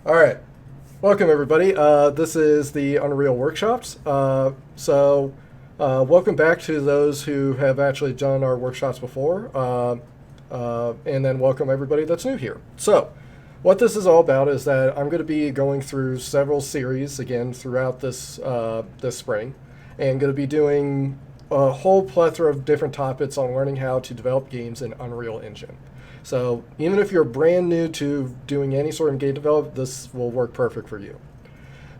All right, welcome everybody. This is the Unreal Workshops. Welcome back to those who have actually done our workshops before, and then welcome everybody that's new here. So, what this is all about is that I'm going to be going through several series again throughout this spring, and going to be doing a whole plethora of different topics on learning how to develop games in Unreal Engine. So even if you're brand new to doing any sort of game development, this will work perfect for you.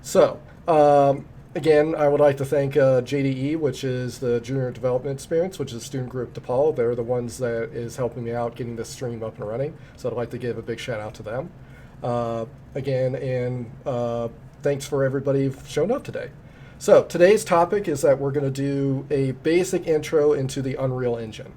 So again, I would like to thank JDE, which is the Junior Development Experience, which is Student Group DePaul. They're the ones that is helping me out getting this stream up and running. So I'd like to give a big shout out to them. Thanks for everybody showing up today. So today's topic is that we're going to do a basic intro into the Unreal Engine.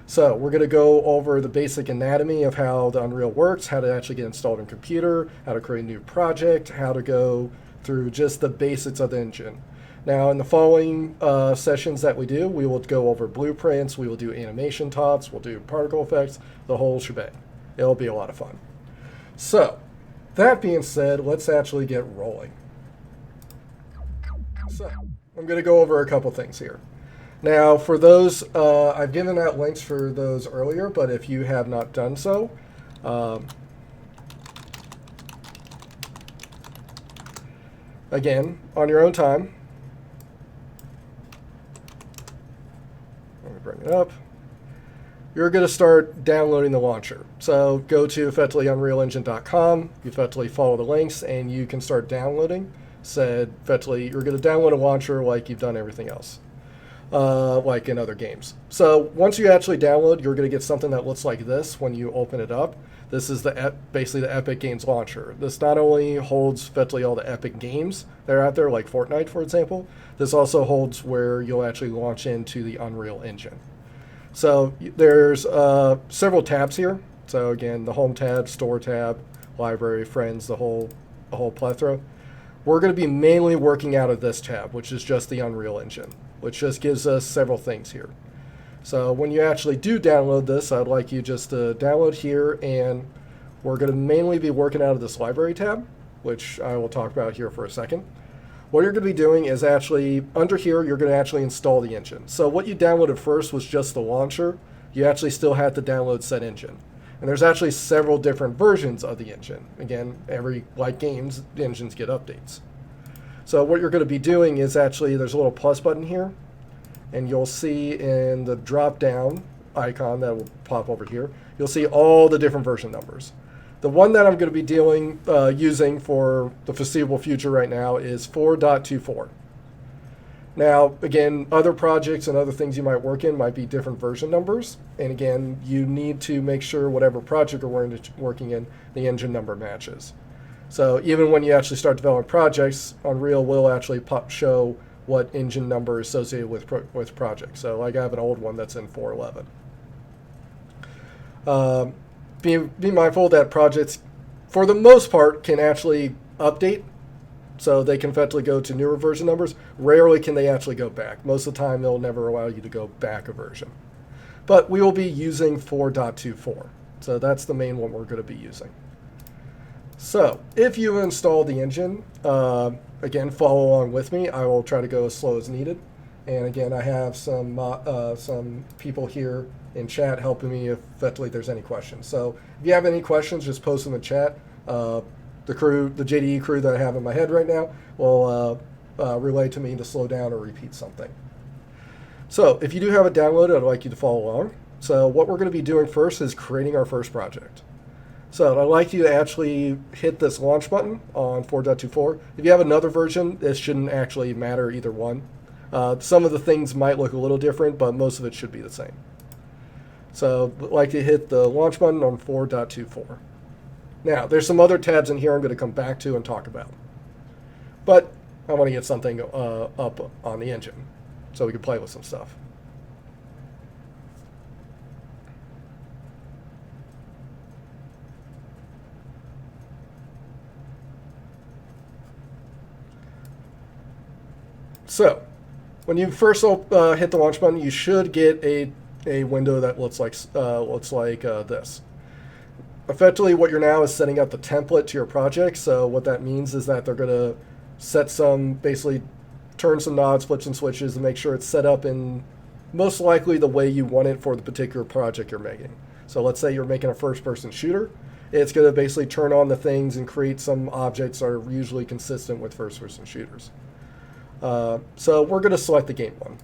So we're going to go over the basic anatomy of how the Unreal works, how to actually get installed in computer, how to create a new project, how to go through just the basics of the engine. Now in the following sessions that we do, we will go over blueprints, we will do animation tops, we'll do particle effects, the whole shebang. It'll be a lot of fun. So that being said, let's actually get rolling. So I'm going to go over a couple things here. Now, for those, I've given out links for those earlier, but if you have not done so, again, on your own time, let me bring it up, you're going to start downloading the launcher. So go to effectively unrealengine.com, you effectively follow the links, and you can start downloading. Said, effectively, you're going to download a launcher like you've done everything else. Like in other games. So once you actually download, you're going to get something that looks like this when you open it up. This is basically the Epic Games launcher. This not only holds effectively all the Epic games that are out there, like Fortnite, for example. This also holds where you'll actually launch into the Unreal Engine. So there's several tabs here. So again, the Home tab, Store tab, Library, Friends, the whole plethora. We're going to be mainly working out of this tab, which is just the Unreal Engine, which just gives us several things here. So when you actually do download this, I'd like you just to download here, and we're going to mainly be working out of this Library tab, which I will talk about here for a second. What you're going to be doing is actually, under here, you're going to actually install the engine. So what you downloaded first was just the launcher. You actually still had to download said engine. And there's actually several different versions of the engine. Again, like games, the engines get updates. So what you're going to be doing is actually, there's a little plus button here, and you'll see in the drop down icon that will pop over here, you'll see all the different version numbers. The one that I'm going to be using for the foreseeable future right now is 4.24. Now, again, other projects and other things you might work in might be different version numbers. And again, you need to make sure whatever project you're working in, the engine number matches. So even when you actually start developing projects, Unreal will actually show what engine number is associated with projects. So like I have an old one that's in 411. Be mindful that projects, for the most part, can actually update. So they can effectively go to newer version numbers. Rarely can they actually go back. Most of the time, they'll never allow you to go back a version. But we will be using 4.24. So that's the main one we're going to be using. So if you install the engine, again, follow along with me. I will try to go as slow as needed. And again, I have some people here in chat helping me if effectively there's any questions. So if you have any questions, just post in the chat. The JDE crew that I have in my head right now will relay to me to slow down or repeat something. So if you do have it downloaded, I'd like you to follow along. So what we're going to be doing first is creating our first project. So I'd like you to actually hit this launch button on 4.24. If you have another version, this shouldn't actually matter either one. Some of the things might look a little different, but most of it should be the same. So I'd like to hit the launch button on 4.24. Now, there's some other tabs in here I'm going to come back to and talk about. But I want to get something up on the engine so we can play with some stuff. So, when you first hit the launch button, you should get a window that looks like this. effectively what you're now is setting up the template to your project. So what that means is that they're going to set some, basically turn some knobs, flip some switches, and make sure it's set up in most likely the way you want it for the particular project you're making. So let's say you're making a first-person shooter. It's going to basically turn on the things and create some objects that are usually consistent with first-person shooters. So we're going to select the game one.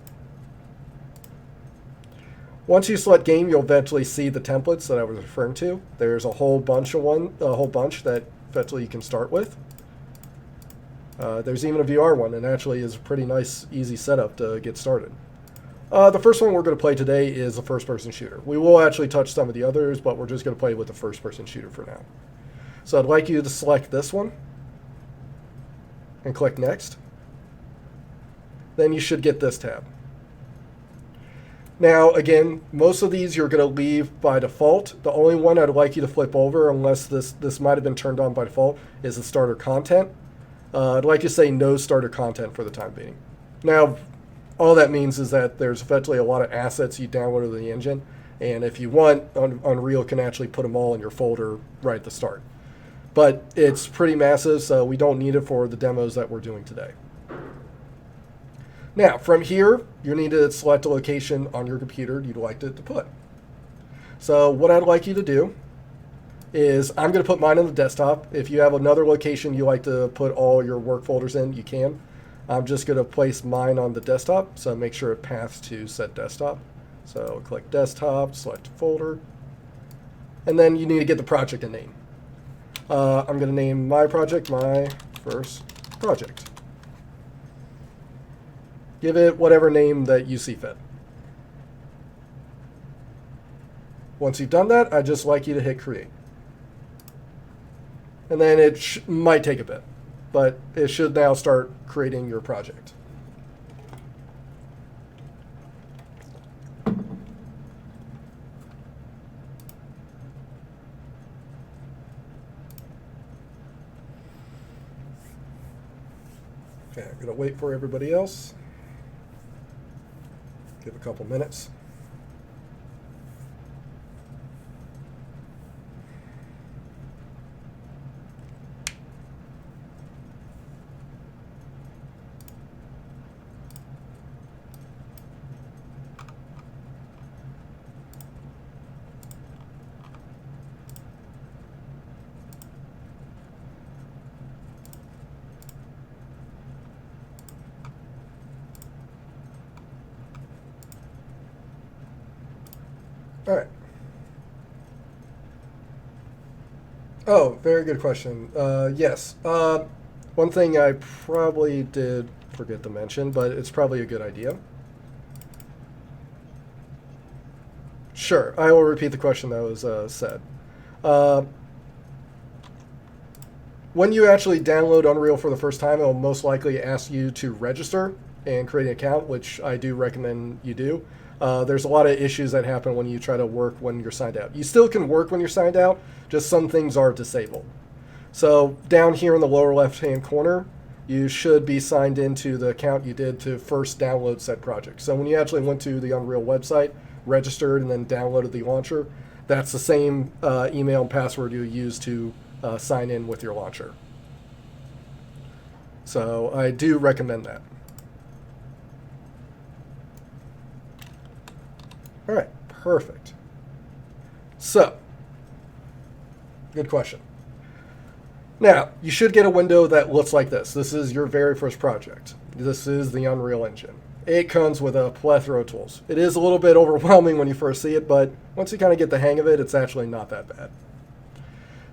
Once you select game, you'll eventually see the templates that I was referring to. There's a whole bunch that eventually you can start with. There's even a VR one, and actually is a pretty nice, easy setup to get started. The first one we're going to play today is a first-person shooter. We will actually touch some of the others, but we're just going to play with the first-person shooter for now. So I'd like you to select this one and click Next. Then you should get this tab. Now, again, most of these you're going to leave by default. The only one I'd like you to flip over, unless this might have been turned on by default, is the starter content. I'd like to say no starter content for the time being. Now, all that means is that there's effectively a lot of assets you downloaded in the engine, and if you want, Unreal can actually put them all in your folder right at the start. But it's pretty massive, so we don't need it for the demos that we're doing today. Now, from here, you need to select a location on your computer you'd like it to put. So what I'd like you to do is, I'm going to put mine on the desktop. If you have another location you like to put all your work folders in, you can. I'm just going to place mine on the desktop, so make sure it paths to set desktop. So click desktop, select folder, and then you need to get the project a name. I'm going to name my project my first project. Give it whatever name that you see fit. Once you've done that, I'd just like you to hit create. And then it might take a bit, but it should now start creating your project. Okay, I'm going to wait for everybody else. Give a couple minutes. All right. Oh, very good question. Yes. One thing I probably did forget to mention, but it's probably a good idea. Sure, I will repeat the question that was said. When you actually download Unreal for the first time, it will most likely ask you to register and create an account, which I do recommend you do. There's a lot of issues that happen when you try to work when you're signed out. You still can work when you're signed out, just some things are disabled. So down here in the lower left-hand corner, you should be signed into the account you did to first download said project. So when you actually went to the Unreal website, registered, and then downloaded the launcher, that's the same email and password you use to sign in with your launcher. So I do recommend that. All right, perfect. So, good question. Now, you should get a window that looks like this. This is your very first project. This is the Unreal Engine. It comes with a plethora of tools. It is a little bit overwhelming when you first see it, but once you kind of get the hang of it, it's actually not that bad.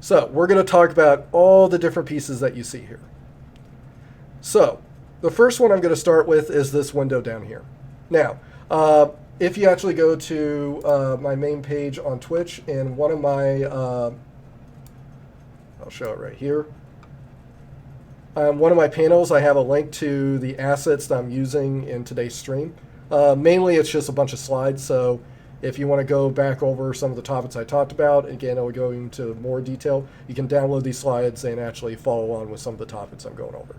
So, we're going to talk about all the different pieces that you see here. So, the first one I'm going to start with is this window down here. Now, if you actually go to my main page on Twitch, and one of my, I'll show it right here. One of my panels, I have a link to the assets that I'm using in today's stream. Mainly, it's just a bunch of slides, so if you want to go back over some of the topics I talked about, again, I will go into more detail. You can download these slides and actually follow on with some of the topics I'm going over.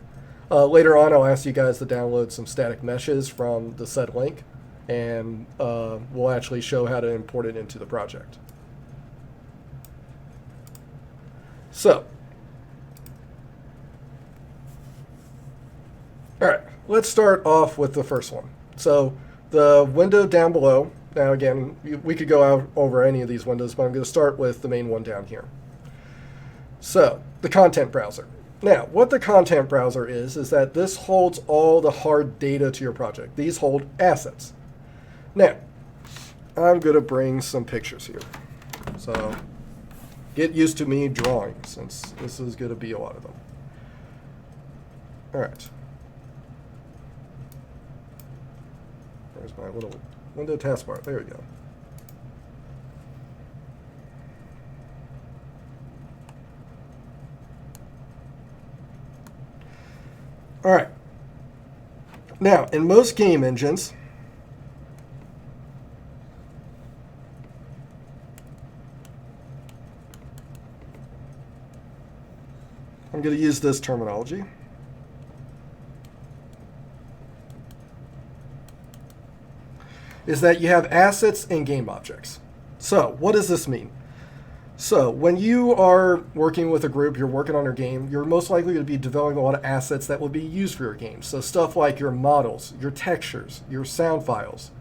Later on, I'll ask you guys to download some static meshes from the said link, and we'll actually show how to import it into the project. So, all right, let's start off with the first one. So the window down below, now again, we could go out over any of these windows, but I'm going to start with the main one down here. So the content browser. Now, what the content browser is that this holds all the hard data to your project. These hold assets. Now, I'm going to bring some pictures here. So get used to me drawing, since this is going to be a lot of them. All right. There's my little window taskbar. There we go. All right. Now, in most game engines, I'm going to use this terminology. Is that you have assets and game objects. So, what does this mean? So, when you are working with a group, you're working on your game, you're most likely to be developing a lot of assets that will be used for your game. So, stuff like your models, your textures, your sound files,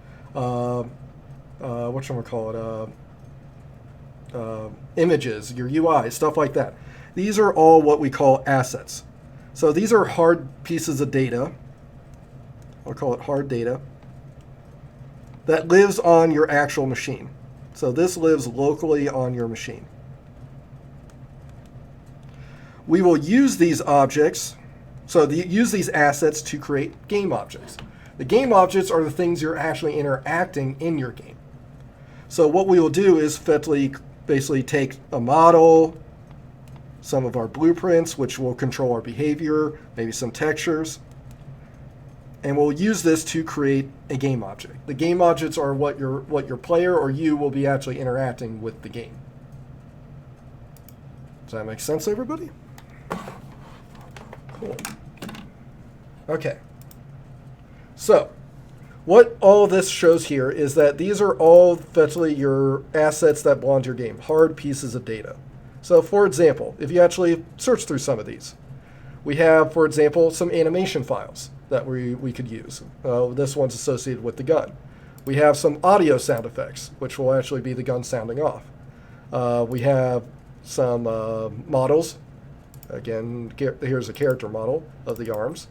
images, your UI, stuff like that. These are all what we call assets. So, these are hard pieces of data. I'll call it hard data that lives on your actual machine. So this lives locally on your machine. We will use these objects, use these assets to create game objects. The game objects are the things you're actually interacting in your game. So what we will do is basically take a model, some of our blueprints, which will control our behavior, maybe some textures, and we'll use this to create a game object. The game objects are what your player or you will be actually interacting with the game. Does that make sense, everybody? Cool. Okay. So, what all this shows here is that these are all effectively your assets that belong to your game, hard pieces of data. So, for example, if you actually search through some of these, we have, for example, some animation files that we could use. This one's associated with the gun. We have some audio sound effects, which will actually be the gun sounding off. We have some models. Again, here's a character model of the arms.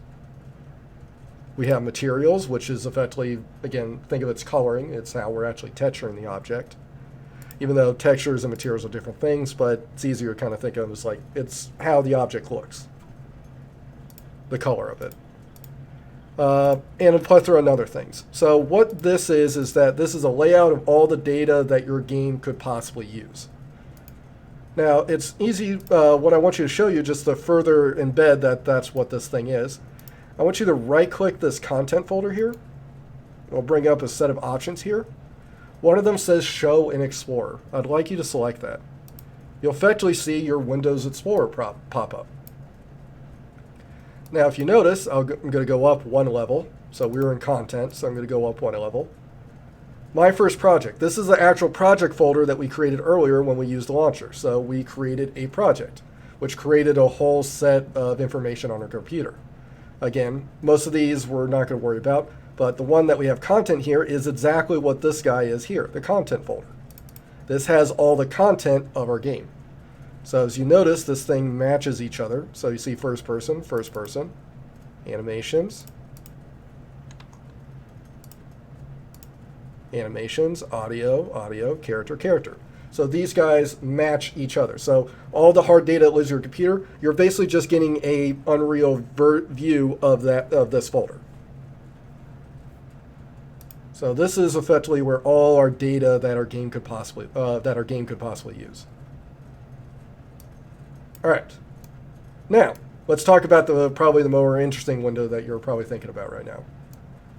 We have materials, which is effectively, again, think of its coloring. It's how we're actually texturing the object. Even though textures and materials are different things, but it's easier to kind of think of as like it's how the object looks, the color of it. And a plethora of other things. So what this is that this is a layout of all the data that your game could possibly use. Now, it's easy. What I want you to show you, just to further embed that's what this thing is, I want you to right-click this content folder here. It'll bring up a set of options here. One of them says Show in Explorer. I'd like you to select that. You'll effectively see your Windows Explorer pop up. Now, if you notice, I'm going to go up one level. So we were in content, so I'm going to go up one level. My first project. This is the actual project folder that we created earlier when we used the launcher. So we created a project, which created a whole set of information on our computer. Again, most of these we're not going to worry about, but the one that we have content here is exactly what this guy is here, the content folder. This has all the content of our game. So as you notice, this thing matches each other. So you see first person, animations, audio, character. So these guys match each other. So all the hard data that lives in your computer, you're basically just getting a Unreal view of this folder. So this is effectively where all our data that our game could possibly use. All right. Now, let's talk about probably the more interesting window that you're probably thinking about right now.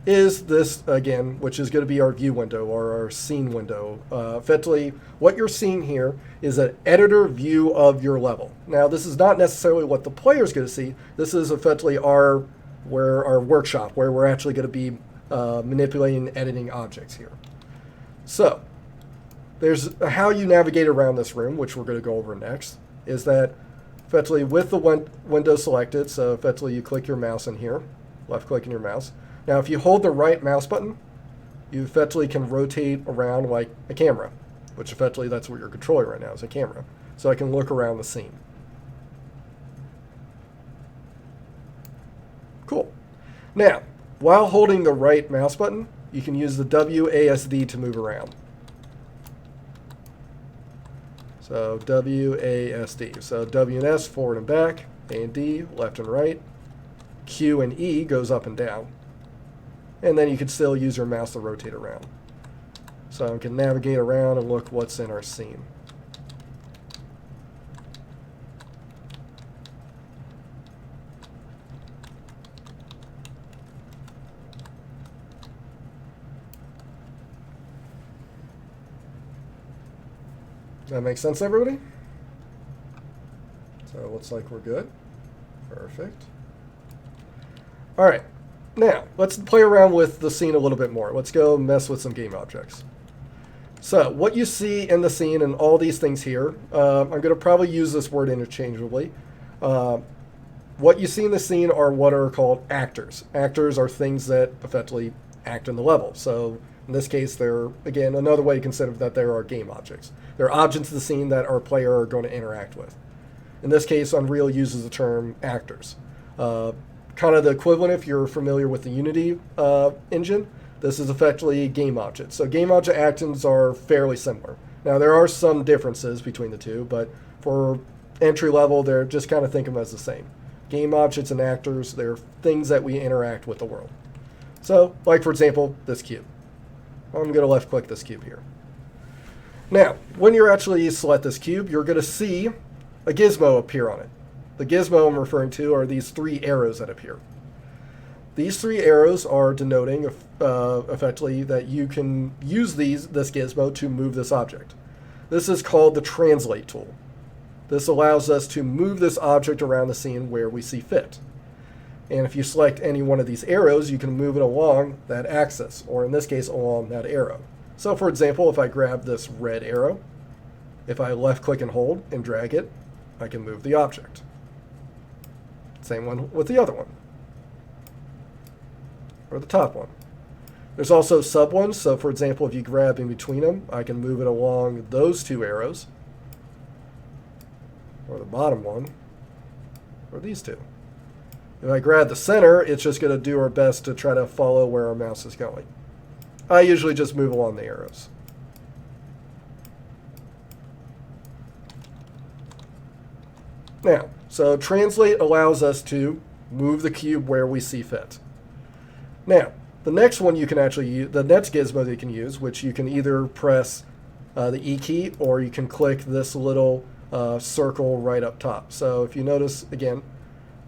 Is this, again, which is going to be our view window or our scene window. Effectively, what you're seeing here is an editor view of your level. Now, this is not necessarily what the player is going to see. This is effectively our workshop, where we're actually going to be manipulating and editing objects here. So, there's how you navigate around this room, which we're going to go over next, is that effectively with the window selected. So effectively you click your mouse in here, left clicking your mouse. Now if you hold the right mouse button, you effectively can rotate around like a camera, which effectively that's what you're controlling right now is a camera. So I can look around the scene. Cool. Now, while holding the right mouse button, you can use the WASD to move around. So WASD. So W and S, forward and back. A and D, left and right. Q and E goes up and down. And then you can still use your mouse to rotate around. So I can navigate around and look what's in our scene. That makes sense, everybody? So it looks like we're good. Perfect. All right. Now, let's play around with the scene a little bit more. Let's go mess with some game objects. So what you see in the scene and all these things here, I'm going to probably use this word interchangeably. What you see in the scene are what are called actors. Actors are things that effectively act in the level. So in this case, they're, again, another way to consider that there are game objects. They're objects of the scene that our player are going to interact with. In this case, Unreal uses the term actors. Kind of the equivalent if you're familiar with the Unity engine. This is effectively game objects. So game object actions are fairly similar. Now, there are some differences between the two, but for entry level, they're just kind of think of them as the same. Game objects and actors, they're things that we interact with the world. So, like for example, this cube. I'm going to left click this cube here. Now, when you actually select this cube, you're going to see a gizmo appear on it. The gizmo I'm referring to are these three arrows that appear. These three arrows are denoting effectively that you can use this gizmo to move this object. This is called the translate tool. This allows us to move this object around the scene where we see fit. And if you select any one of these arrows, you can move it along that axis, or in this case, along that arrow. So for example, if I grab this red arrow, if I left click and hold and drag it, I can move the object. Same one with the other one, or the top one. There's also sub ones, so for example, if you grab in between them, I can move it along those two arrows, or the bottom one, or these two. If I grab the center, it's just going to do our best to try to follow where our mouse is going. I usually just move along the arrows. Now, so translate allows us to move the cube where we see fit. Now, the next one you can actually use, the next gizmo that you can use, which you can either press the E key or you can click this little circle right up top. So if you notice, again,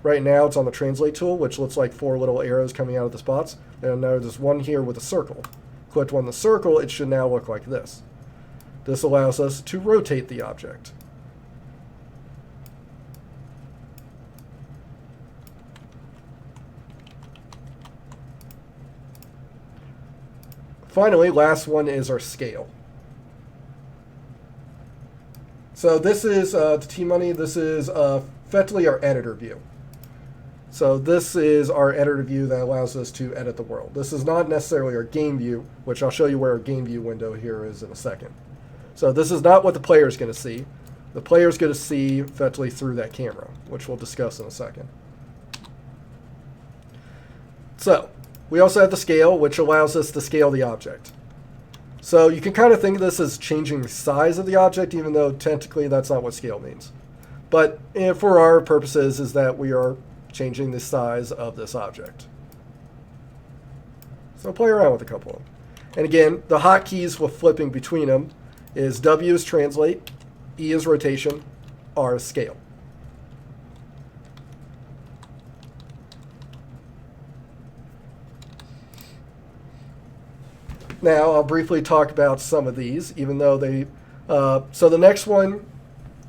right now it's on the translate tool, which looks like 4 little arrows coming out of the spots. And now there's one here with a circle. Click on the circle, it should now look like this. This allows us to rotate the object. Finally, last one is our scale. So this is, to T-Money, this is effectively our editor view. So this is our editor view that allows us to edit the world. This is not necessarily our game view, which I'll show you where our game view window here is in a second. So this is not what the player is going to see. The player is going to see effectively through that camera, which we'll discuss in a second. So we also have the scale, which allows us to scale the object. So you can kind of think of this as changing the size of the object, even though technically that's not what scale means. But for our purposes is that we are changing the size of this object. So play around with a couple of them. And again, the hotkeys with flipping between them is W is translate, E is rotation, R is scale. Now, I'll briefly talk about some of these, even though they... so the next one,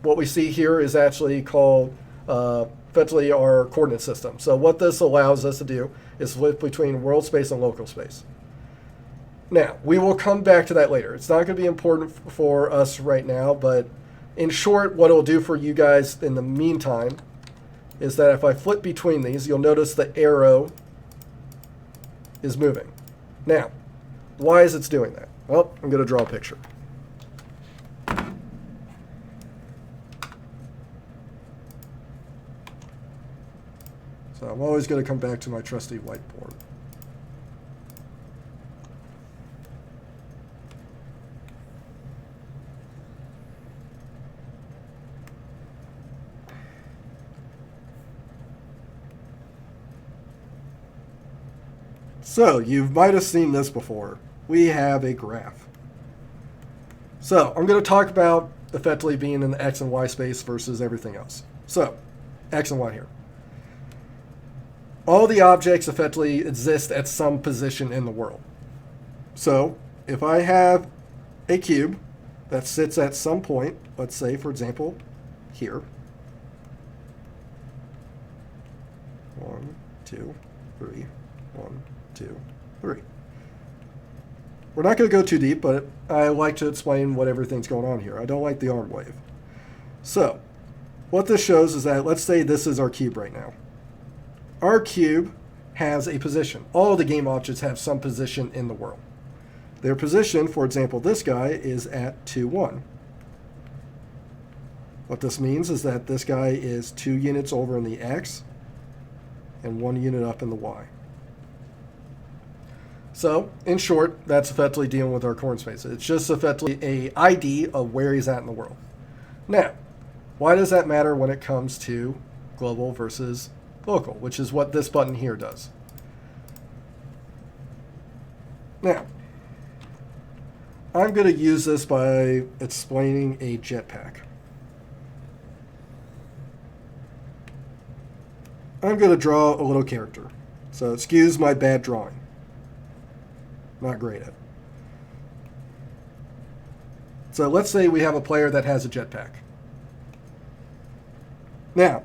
what we see here is actually called effectively our coordinate system. So what this allows us to do is flip between world space and local space. Now, we will come back to that later. It's not going to be important for us right now, but in short, what it'll do for you guys in the meantime is that if I flip between these, you'll notice the arrow is moving. Now, why is it doing that? Well, I'm going to draw a picture. So I'm always going to come back to my trusty whiteboard. So you might have seen this before. We have a graph. So I'm going to talk about effectively being in the X and Y space versus everything else. So X and Y here. All the objects effectively exist at some position in the world. So if I have a cube that sits at some point, let's say, for example, here. 1, 2, 3, 1, 2, 3. We're not going to go too deep, but I like to explain what everything's going on here. I don't like the arm wave. So what this shows is that, let's say this is our cube right now. Our cube has a position. All of the game objects have some position in the world. Their position, for example, this guy is at 2, 1. What this means is that this guy is 2 units over in the X and 1 unit up in the Y. So, in short, that's effectively dealing with our coordinate space. It's just effectively a ID of where he's at in the world. Now, why does that matter when it comes to global versus local, which is what this button here does? Now, I'm going to use this by explaining a jetpack. I'm going to draw a little character. So excuse my bad drawing. Not great at it. So let's say we have a player that has a jetpack. Now,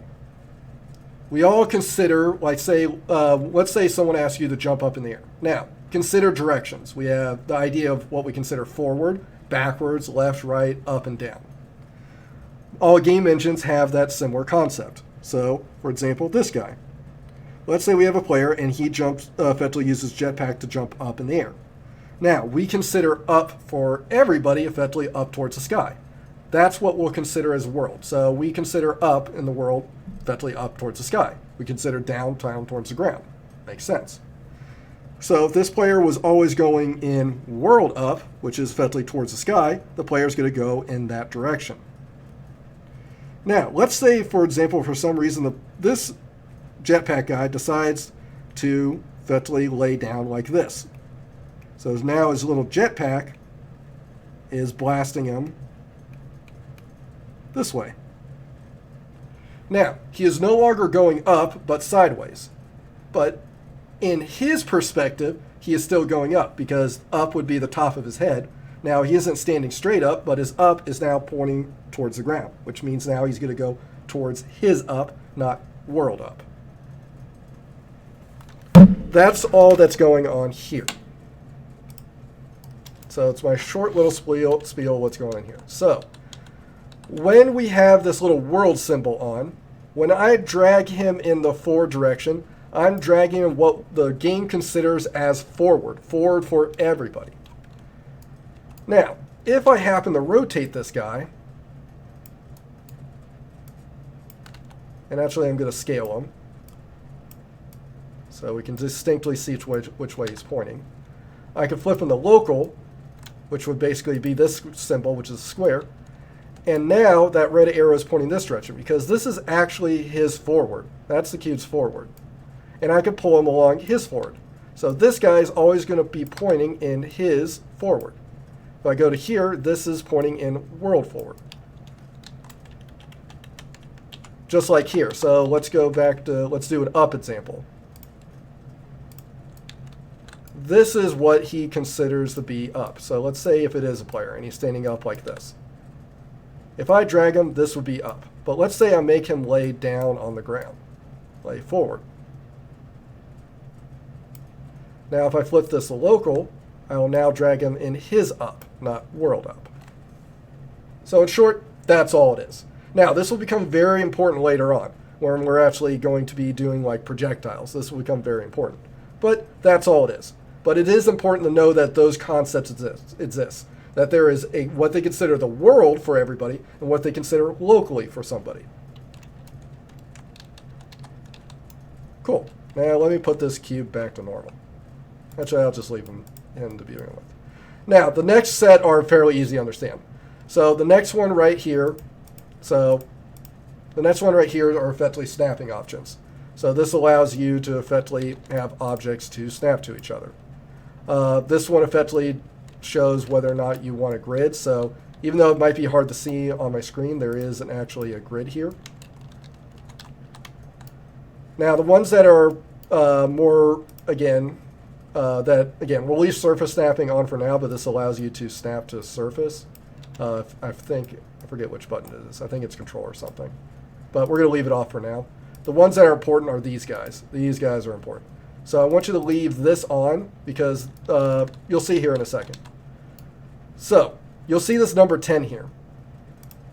we all consider, like say, let's say someone asks you to jump up in the air. Now, consider directions. We have the idea of what we consider forward, backwards, left, right, up, and down. All game engines have that similar concept. So, for example, this guy. Let's say we have a player and he jumps, effectively uses jetpack to jump up in the air. Now, we consider up for everybody effectively up towards the sky. That's what we'll consider as world. So we consider up in the world effectively up towards the sky. We consider down towards the ground. Makes sense. So if this player was always going in world up, which is effectively towards the sky, the player is going to go in that direction. Now, let's say, for example, for some reason, this jetpack guy decides to effectively lay down like this. So now his little jetpack is blasting him this way. Now, he is no longer going up, but sideways. But in his perspective, he is still going up, because up would be the top of his head. Now, he isn't standing straight up, but his up is now pointing towards the ground, which means now he's going to go towards his up, not world up. That's all that's going on here. So it's my short little spiel what's going on here. So when we have this little world symbol on, when I drag him in the forward direction, I'm dragging him what the game considers as forward for everybody. Now, if I happen to rotate this guy, and actually I'm going to scale him, so we can distinctly see which way he's pointing. I can flip him to local, which would basically be this symbol, which is a square. And now that red arrow is pointing this direction, because this is actually his forward. That's the cube's forward. And I can pull him along his forward. So this guy is always going to be pointing in his forward. If I go to here, this is pointing in world forward. Just like here. So let's go back to, let's do an up example. This is what he considers to be up. So let's say if it is a player and he's standing up like this. If I drag him, this would be up. But let's say I make him lay down on the ground, lay forward. Now if I flip this to local, I will now drag him in his up, not world up. So in short, That's all it is. Now, this will become very important later on when we're actually going to be doing like projectiles. This will become very important. But that's all it is. But it is important to know that those concepts exist. That there is what they consider the world for everybody and what they consider locally for somebody. Cool. Now let me put this cube back to normal. Actually, I'll just leave them in to begin with. Now, the next set are fairly easy to understand. So the next one right here, are effectively snapping options. So this allows you to effectively have objects to snap to each other. This one effectively shows whether or not you want a grid. So even though it might be hard to see on my screen, there is actually a grid here. Now the ones that are we'll leave surface snapping on for now, but this allows you to snap to surface. I forget which button it is. I think it's control or something. But we're going to leave it off for now. The ones that are important are these guys. These guys are important. So I want you to leave this on because you'll see here in a second. So you'll see this number 10 here.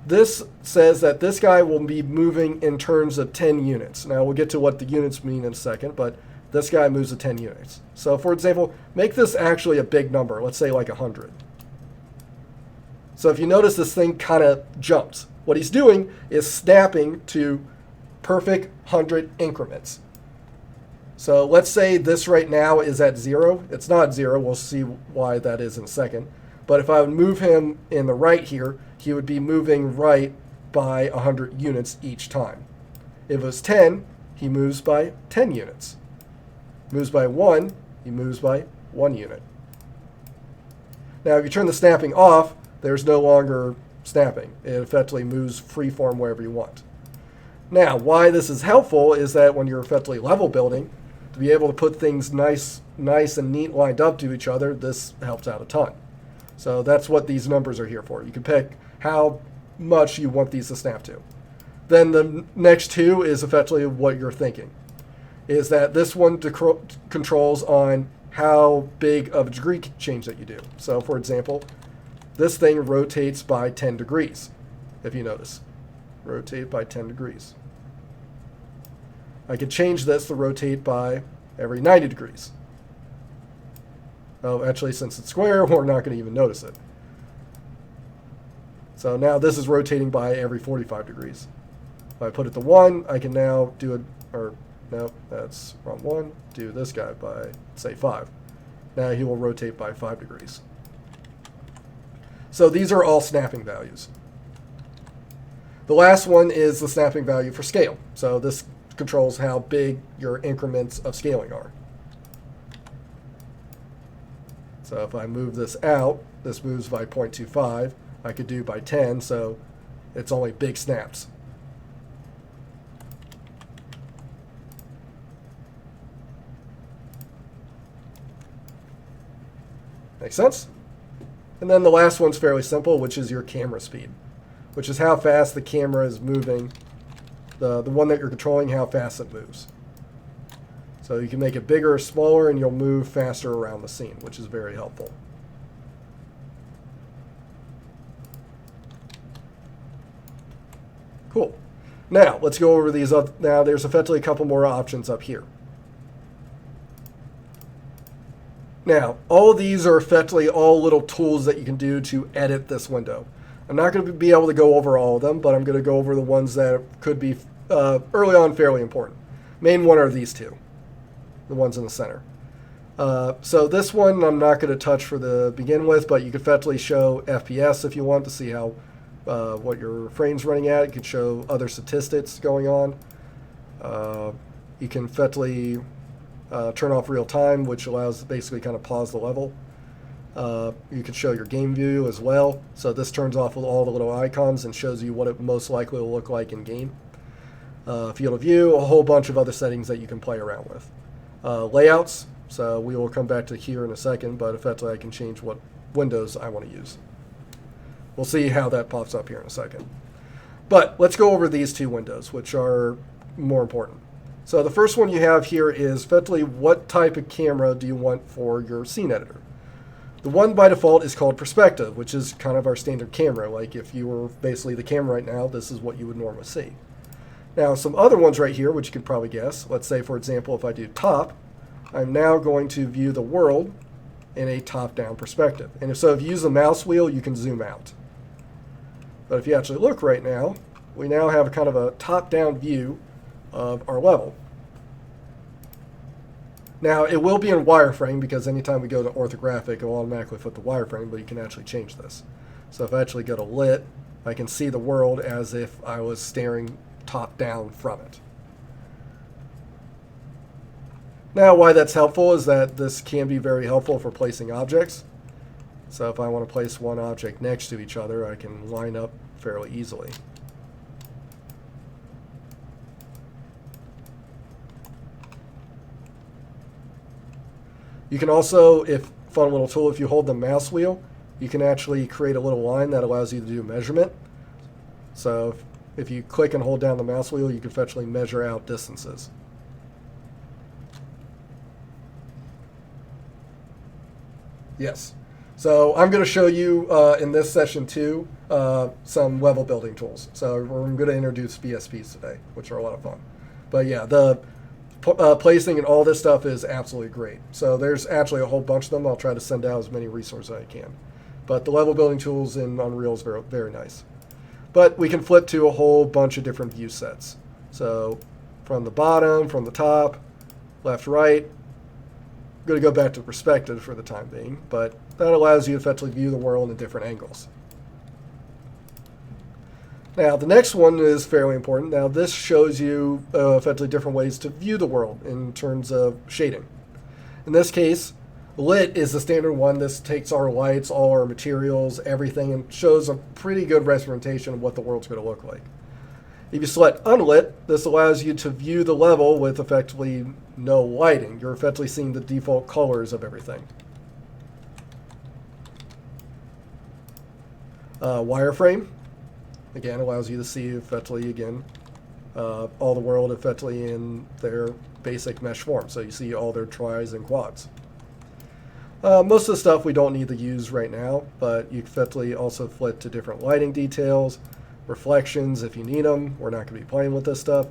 This says that this guy will be moving in terms of 10 units. Now we'll get to what the units mean in a second, but this guy moves at 10 units. So for example, make this actually a big number. Let's say like 100. So if you notice, this thing kind of jumps. What he's doing is snapping to perfect 100 increments. So let's say this right now is at 0. It's not 0. We'll see why that is in a second. But if I would move him in the right here, he would be moving right by 100 units each time. If it was 10, he moves by 10 units. Moves by 1, he moves by 1 unit. Now if you turn the snapping off, there's no longer snapping. It effectively moves freeform wherever you want. Now, why this is helpful is that when you're effectively level building, to be able to put things nice and neat lined up to each other, this helps out a ton. So that's what these numbers are here for. You can pick how much you want these to snap to. Then the next two is effectively what you're thinking. Is that this one controls on how big of a degree change that you do. So for example, this thing rotates by 10 degrees, if you notice. Rotate by 10 degrees. I could change this to rotate by every 90 degrees. Oh, actually, since it's square, we're not going to even notice it. So now this is rotating by every 45 degrees. If I put it to 1, I can now do it, or no, that's wrong one. Do this guy by, say, 5. Now he will rotate by 5 degrees. So these are all snapping values. The last one is the snapping value for scale. So this controls how big your increments of scaling are. So if I move this out, this moves by 0.25. I could do by 10, so it's only big snaps. Make sense? And then the last one's fairly simple, which is your camera speed, which is how fast the camera is moving, the one that you're controlling, how fast it moves. So you can make it bigger or smaller, and you'll move faster around the scene, which is very helpful. Cool. Now, let's go over these. Now, there's effectively a couple more options up here. Now, all of these are effectively all little tools that you can do to edit this window. I'm not going to be able to go over all of them, but I'm going to go over the ones that could be early on fairly important. Main one are these two, the ones in the center. So this one I'm not going to touch for the begin with, but you can effectively show FPS if you want to see how what your frame's running at. You can show other statistics going on. You can effectively turn off real time, which allows basically kind of pause the level. You can show your game view as well. So this turns off all the little icons and shows you what it most likely will look like in game. Field of view, a whole bunch of other settings that you can play around with. Layouts, so we will come back to here in a second, but effectively I can change what windows I want to use. We'll see how that pops up here in a second. But let's go over these two windows, which are more important. So the first one you have here is effectively what type of camera do you want for your scene editor. The one by default is called perspective, which is kind of our standard camera. Like if you were basically the camera right now, this is what you would normally see. Now some other ones right here, which you can probably guess. Let's say, for example, if I do top, I'm now going to view the world in a top-down perspective. And if you use the mouse wheel, you can zoom out. But if you actually look right now, we now have a kind of a top-down view of our level. Now, it will be in wireframe because anytime we go to orthographic, it will automatically flip the wireframe, but you can actually change this. So if I actually go to lit, I can see the world as if I was staring top-down from it. Now, why that's helpful is that this can be very helpful for placing objects. So if I want to place one object next to each other, I can line up fairly easily. You can also, fun little tool, if you hold the mouse wheel, you can actually create a little line that allows you to do measurement. So if you click and hold down the mouse wheel, you can actually measure out distances. Yes. So I'm going to show you in this session too some level building tools. So we're going to introduce BSPs today, which are a lot of fun. But yeah, the placing and all this stuff is absolutely great. So there's actually a whole bunch of them. I'll try to send out as many resources as I can. But the level building tools in Unreal is very, very nice. But we can flip to a whole bunch of different view sets. So from the bottom, from the top, left, right. I'm going to go back to perspective for the time being, but that allows you to effectively view the world in different angles. Now, the next one is fairly important. Now, this shows you effectively different ways to view the world in terms of shading. In this case, lit is the standard one. This takes our lights, all our materials, everything, and shows a pretty good representation of what the world's going to look like. If you select unlit, this allows you to view the level with effectively no lighting. You're effectively seeing the default colors of everything. Wireframe, again, allows you to see effectively, again, all the world effectively in their basic mesh form. So you see all their tris and quads. Most of the stuff we don't need to use right now, but you effectively also flip to different lighting details, reflections if you need them. We're not going to be playing with this stuff.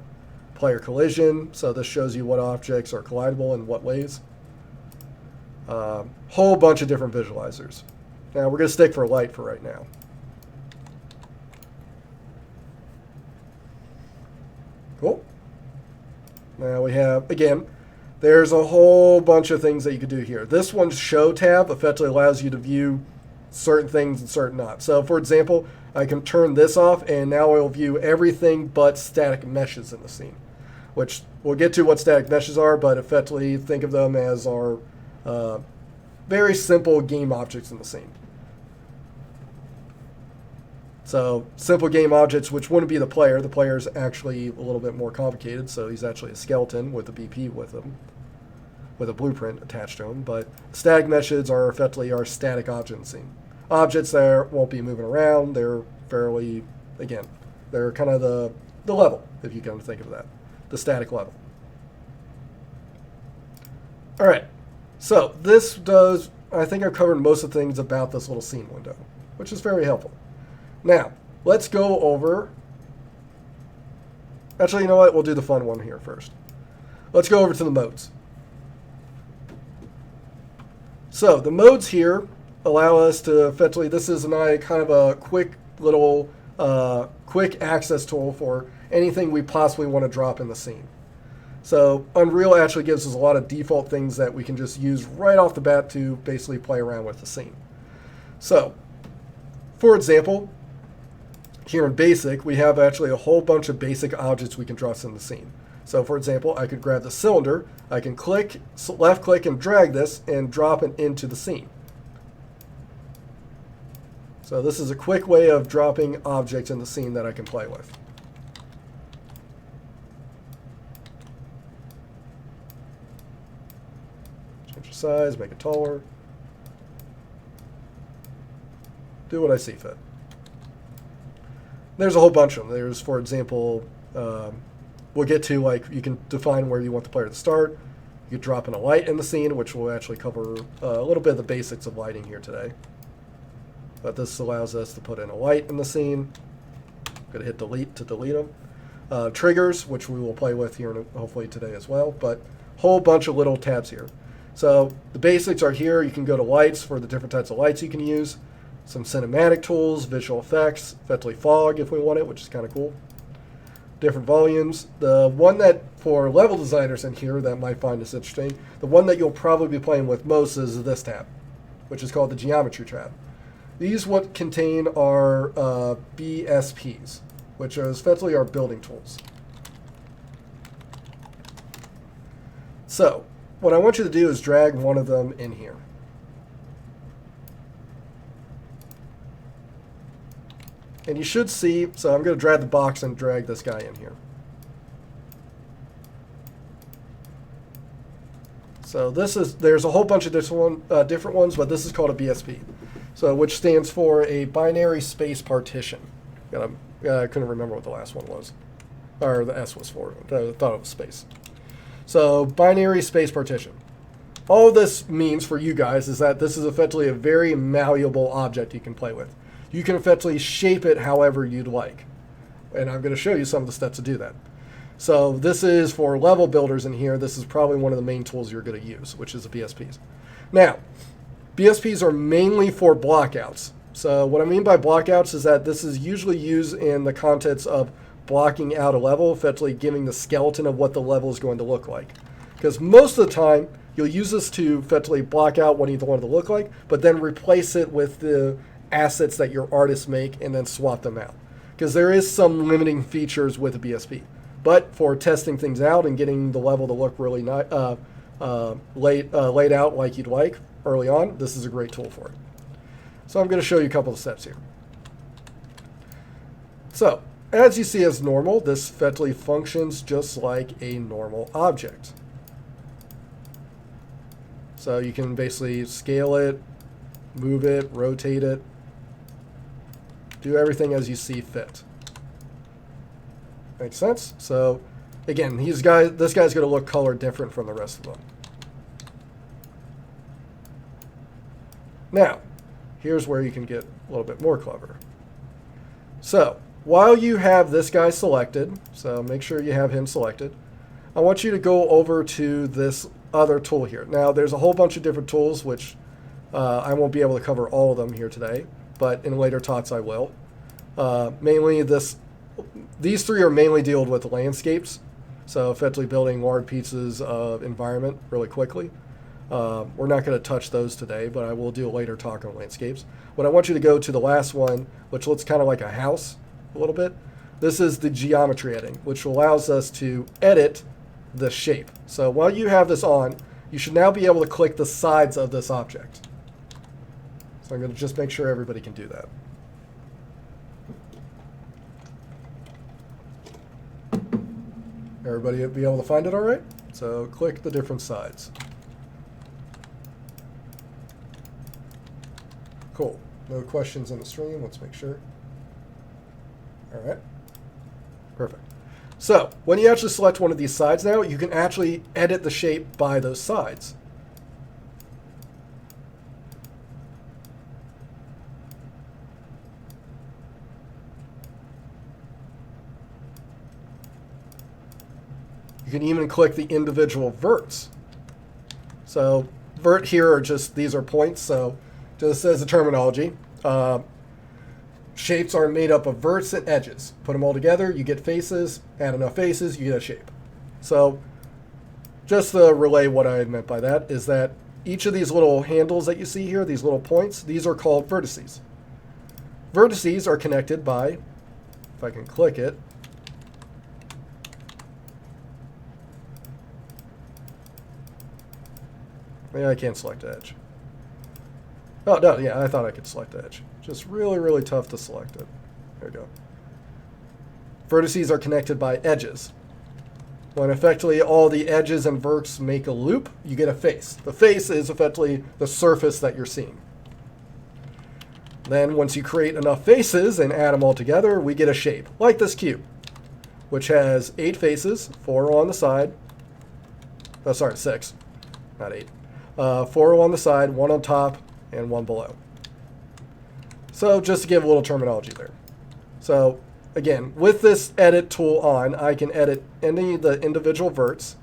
Player collision, so this shows you what objects are collidable in what ways. Whole bunch of different visualizers. Now we're going to stick for light for right now. Cool. Now we have, again, there's a whole bunch of things that you could do here. This one's show tab effectively allows you to view certain things and certain not. So for example, I can turn this off and now I'll view everything but static meshes in the scene, which we'll get to what static meshes are, but effectively think of them as our very simple game objects in the scene. So simple game objects, which wouldn't be the player. The player is actually a little bit more complicated, so he's actually a skeleton with a BP with him, with a blueprint attached to him. But static meshes are effectively our static object in the scene. Objects there won't be moving around. They're fairly, again, they're kind of the level, if you can think of that, the static level. All right, so this does, I think I've covered most of the things about this little scene window, which is very helpful. Now, let's go over, actually, you know what, we'll do the fun one here first. Let's go over to the modes. So the modes here allow us to effectively, this is kind of a quick little, quick access tool for anything we possibly want to drop in the scene. So Unreal actually gives us a lot of default things that we can just use right off the bat to basically play around with the scene. So, for example, here in Basic, we have actually a whole bunch of basic objects we can drop in the scene. So for example, I could grab the cylinder, I can click, left click and drag this and drop it into the scene. So this is a quick way of dropping objects in the scene that I can play with. Change the size, make it taller. Do what I see fit. There's a whole bunch of them. There's, for example, we'll get to, like, you can define where you want the player to start. You could drop in a light in the scene, which will actually cover a little bit of the basics of lighting here today. But this allows us to put in a light in the scene. I'm going to hit delete to delete them. Triggers, which we will play with here hopefully today as well, but whole bunch of little tabs here. So the basics are here. You can go to lights for the different types of lights you can use. Some cinematic tools, visual effects, effectively fog if we want it, which is kind of cool. Different volumes. The one that for level designers in here that might find this interesting, the one that you'll probably be playing with most is this tab, which is called the geometry tab. These what contain our BSPs, which is effectively our building tools. So what I want you to do is drag one of them in here. And you should see, so I'm going to drag the box and drag this guy in here. So this is, there's a whole bunch of different ones, but this is called a BSP. So which stands for a binary space partition. I couldn't remember what the last one was. Or the S was for. I thought it was space. So binary space partition. All this means for you guys is that this is effectively a very malleable object you can play with. You can effectively shape it however you'd like. And I'm going to show you some of the steps to do that. So this is for level builders in here. This is probably one of the main tools you're going to use, which is the BSPs. Now, BSPs are mainly for blockouts. So what I mean by blockouts is that this is usually used in the context of blocking out a level, effectively giving the skeleton of what the level is going to look like. Because most of the time, you'll use this to effectively block out what you want it to look like, but then replace it with the assets that your artists make and then swap them out. Because there is some limiting features with a BSP. But for testing things out and getting the level to look really laid out like you'd like early on, this is a great tool for it. So I'm going to show you a couple of steps here. So, as you see as normal, this effectively functions just like a normal object. So you can basically scale it, move it, rotate it, do everything as you see fit. Makes sense? So again, this guy's going to look colored different from the rest of them. Now, here's where you can get a little bit more clever. So while you have this guy selected, so make sure you have him selected, I want you to go over to this other tool here. Now, there's a whole bunch of different tools, which I won't be able to cover all of them here today, but in later talks I will. Mainly these three are mainly dealt with landscapes, so effectively building large pieces of environment really quickly. We're not going to touch those today, but I will do a later talk on landscapes. What I want you to go to the last one, which looks kind of like a house a little bit. This is the geometry editing, which allows us to edit the shape. So while you have this on, you should now be able to click the sides of this object. So I'm going to just make sure everybody can do that. Everybody be able to find it all right? So click the different sides. Cool. No questions in the stream. Let's make sure. All right. Perfect. So when you actually select one of these sides now, you can actually edit the shape by those sides. You can even click the individual verts. So vert here are just, these are points. So just as a terminology, shapes are made up of verts and edges. Put them all together, you get faces. Add enough faces, you get a shape. So just to relay what I meant by that is that each of these little handles that you see here, these little points, these are called vertices. Vertices are connected by, if I can click it, maybe I can't select edge. Oh, no, yeah, I thought I could select edge. Just really, really tough to select it. There we go. Vertices are connected by edges. When effectively all the edges and verts make a loop, you get a face. The face is effectively the surface that you're seeing. Then once you create enough faces and add them all together, we get a shape, like this cube, which has 8 faces, 4 on the side, Oh, sorry, 6, not 8. 4 on the side, 1 on top, and 1 below. So just to give a little terminology there. So again, with this edit tool on, I can edit any of the individual verts.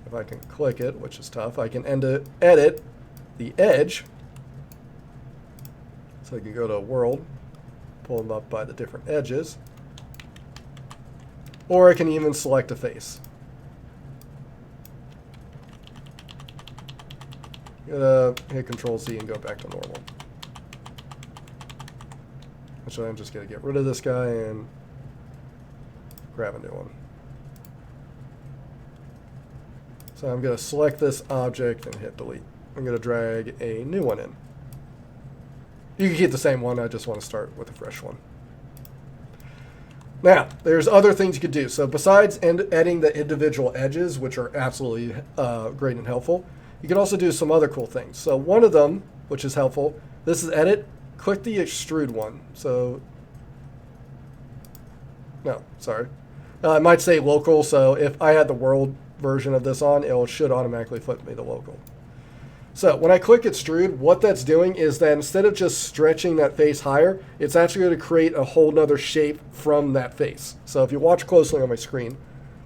If I can click it, which is tough, I can edit the edge. So I can go to world, pull them up by the different edges. Or I can even select a face. Hit Control Z and go back to normal. Actually, I'm just going to get rid of this guy and grab a new one. So I'm going to select this object and hit delete. I'm going to drag a new one in. You can keep the same one. I just want to start with a fresh one. Now, there's other things you could do. So besides editing the individual edges, which are absolutely great and helpful, you can also do some other cool things. So one of them, which is helpful, this is edit. Click the extrude one. So, no, sorry. It might say local, so if I had the world version of this on, it should automatically flip me the local. So when I click extrude, what that's doing is that instead of just stretching that face higher, it's actually going to create a whole nother shape from that face. So if you watch closely on my screen,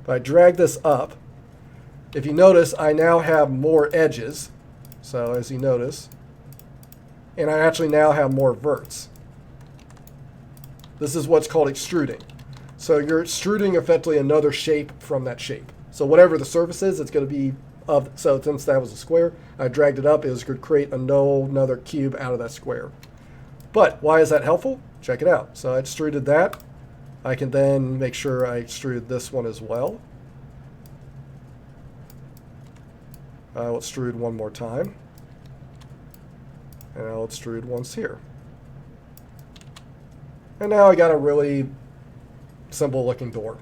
if I drag this up, if you notice, I now have more edges. So as you notice, and I actually now have more verts. This is what's called extruding. So you're extruding effectively another shape from that shape. So whatever the surface is, it's going to be of. So since that was a square, I dragged it up. It was going to create another cube out of that square. But why is that helpful? Check it out. So I extruded that. I can then make sure I extrude this one as well. I'll extrude one more time. And I'll extrude once here. And now I got a really simple looking door.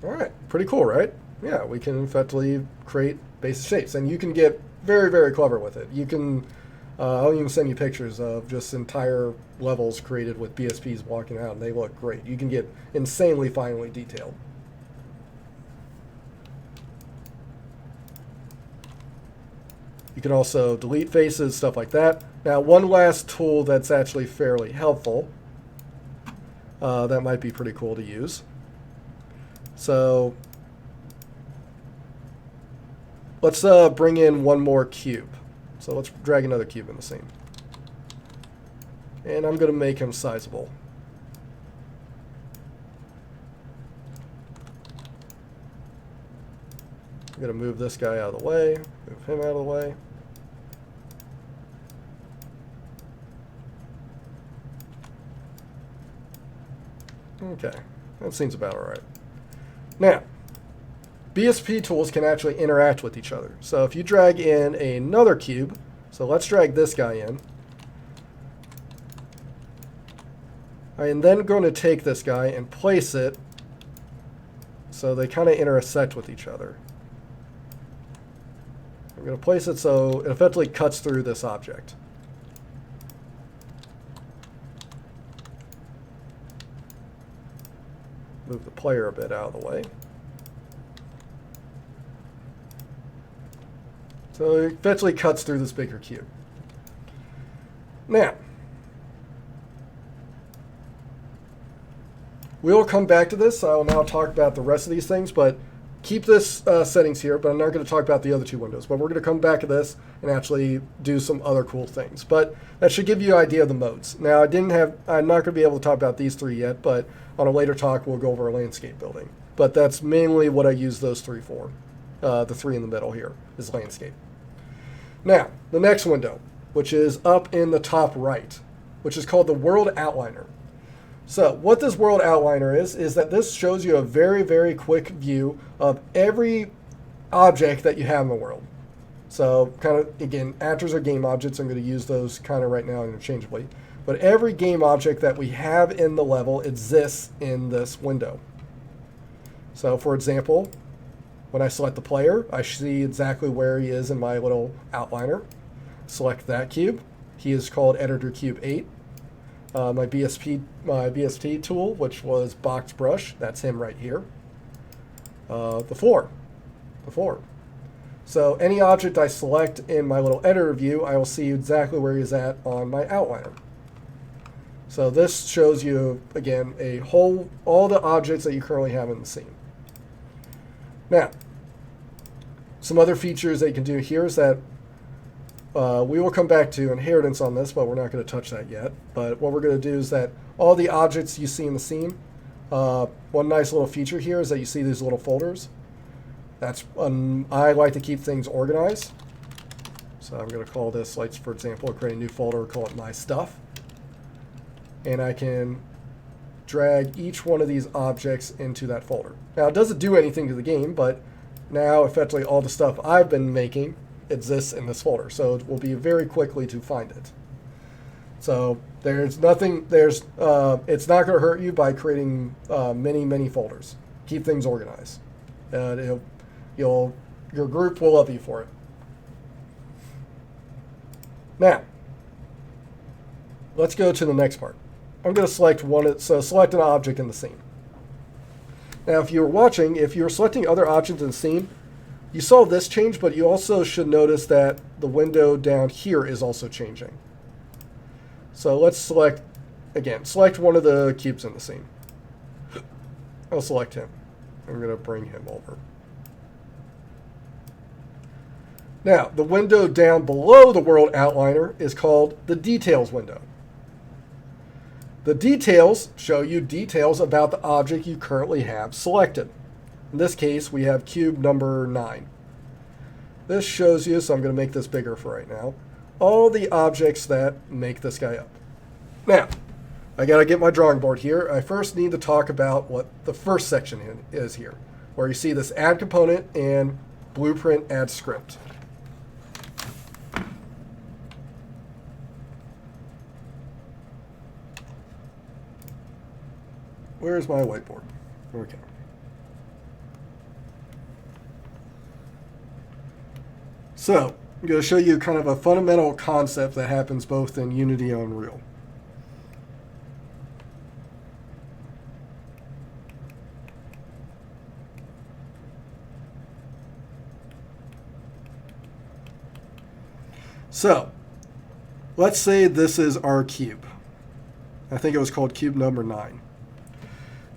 All right, pretty cool, right? Yeah, we can effectively create basic shapes, and you can get very, very clever with it. You can, I'll even send you pictures of just entire levels created with BSPs walking out, and they look great. You can get insanely finely detailed. You can also delete faces, stuff like that. Now, one last tool that's actually fairly helpful, that might be pretty cool to use. So let's bring in one more cube. So let's drag another cube in the scene. And I'm going to make him sizable. I'm going to move this guy out of the way, move him out of the way. Okay, that seems about all right. Now, BSP tools can actually interact with each other. So if you drag in another cube, so let's drag this guy in. I am then going to take this guy and place it so they kind of intersect with each other. I'm going to place it so it effectively cuts through this object. Move the player a bit out of the way. So it eventually cuts through this bigger cube. Now, we'll come back to this. I will now talk about the rest of these things, but keep this settings here, but I'm not going to talk about the other two windows. But we're going to come back to this and actually do some other cool things. But that should give you an idea of the modes. Now, I'm not going to be able to talk about these three yet, but on a later talk, we'll go over landscape building. But that's mainly what I use those three for. The three in the middle here is landscape. Now, the next window, which is up in the top right, which is called the World Outliner. So what this World Outliner is that this shows you a very, very quick view of every object that you have in the world. So kind of, again, actors are game objects. I'm going to use those kind of right now interchangeably. But every game object that we have in the level exists in this window. So for example, when I select the player, I see exactly where he is in my little outliner. select that cube. He is called Editor Cube 8. My BST tool, which was Box Brush, that's him right here. The 4. So any object I select in my little editor view, I will see exactly where he's at on my outliner. So this shows you, again, all the objects that you currently have in the scene. Now, some other features that you can do here is that we will come back to inheritance on this, but we're not going to touch that yet. But what we're going to do is that all the objects you see in the scene, one nice little feature here is that you see these little folders. That's I like to keep things organized. So I'm going to call this, like, for example, create a new folder, call it My Stuff. And I can drag each one of these objects into that folder. Now, it doesn't do anything to the game, but now effectively all the stuff I've been making exists in this folder. So it will be very quickly to find it. So there's nothing, it's not going to hurt you by creating many folders. Keep things organized. Your group will love you for it. Now, let's go to the next part. I'm going to select select an object in the scene. Now, if you were watching, if you were selecting other objects in the scene, you saw this change, but you also should notice that the window down here is also changing. So let's select one of the cubes in the scene. I'll select him. I'm going to bring him over. Now, the window down below the world outliner is called the details window. The details show you details about the object you currently have selected. In this case, we have cube number 9. This shows you, so I'm going to make this bigger for right now, all the objects that make this guy up. Now, I got to get my drawing board here. I first need to talk about what the first section is here, where you see this add component and blueprint add script. Where's my whiteboard? Okay. So, I'm going to show you kind of a fundamental concept that happens both in Unity and Unreal. So, let's say this is our cube. I think it was called cube number 9.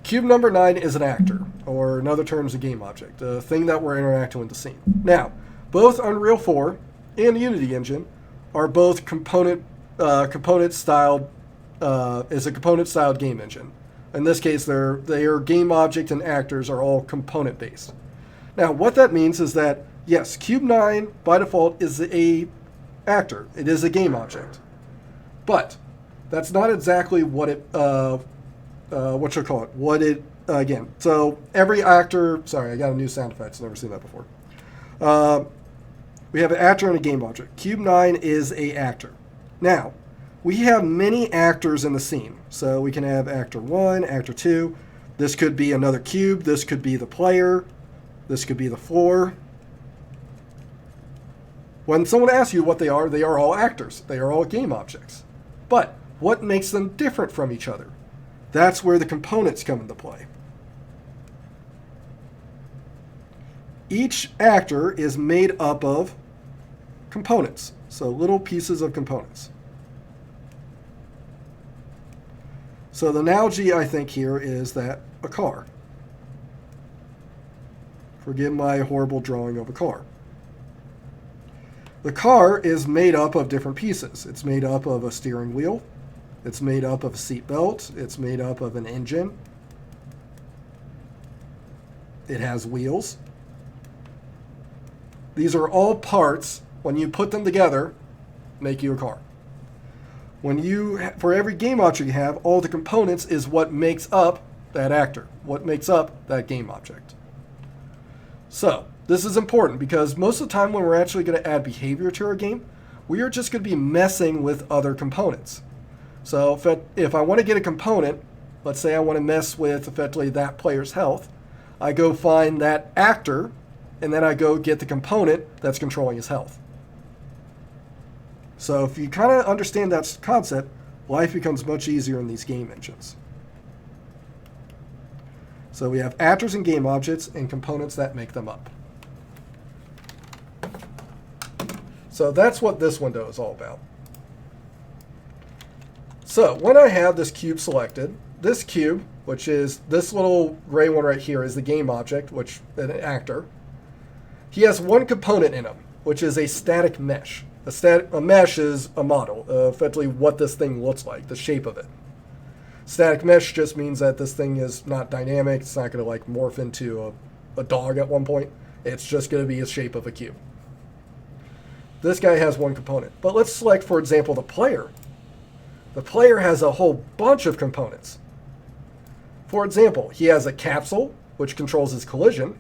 Cube number 9 is an actor, or in other terms, a game object, a thing that we're interacting with the scene. Now, both Unreal 4 and Unity Engine are both component-styled game engine. In this case, their game object and actors are all component-based. Now, what that means is that, yes, Cube 9, by default, is a actor. It is a game object. But that's not exactly what it... again, so every actor, sorry, I got a new sound effect, I've never seen that before. We have an actor and a game object. Cube 9 is a actor. Now, we have many actors in the scene. So we can have actor 1, actor 2. This could be another cube. This could be the player. This could be the floor. When someone asks you what they are all actors. They are all game objects. But what makes them different from each other? That's where the components come into play. Each actor is made up of components, so little pieces of components. So the analogy I think here is that a car. Forgive my horrible drawing of a car. The car is made up of different pieces. It's made up of a steering wheel. It's made up of a seat belt. It's made up of an engine. It has wheels. These are all parts, when you put them together, make you a car. For every game object you have, all the components is what makes up that actor, what makes up that game object. So, this is important because most of the time when we're actually going to add behavior to our game, we are just going to be messing with other components. So if I want to get a component, let's say I want to mess with effectively that player's health, I go find that actor, and then I go get the component that's controlling his health. So if you kind of understand that concept, life becomes much easier in these game engines. So we have actors and game objects and components that make them up. So that's what this window is all about. So when I have this cube selected, this cube, which is this little gray one right here, is the game object, which an actor. He has one component in him, which is a static mesh. A mesh is a model, effectively what this thing looks like, the shape of it. Static mesh just means that this thing is not dynamic. It's not going to like morph into a dog at one point. It's just going to be the shape of a cube. This guy has one component. But let's select, for example, the player. The player has a whole bunch of components. For example, he has a capsule, which controls his collision.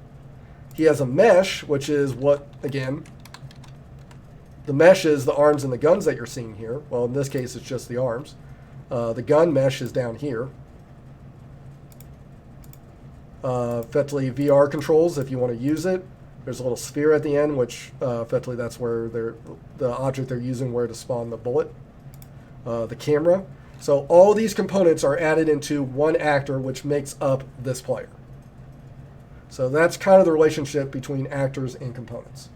He has a mesh, which is what, again, the mesh is the arms and the guns that you're seeing here. Well, in this case, it's just the arms. The gun mesh is down here. Effectively, VR controls, if you want to use it. There's a little sphere at the end, which effectively that's where the object they're using where to spawn the bullet. The camera. So all these components are added into one actor, which makes up this player. So that's kind of the relationship between actors and components.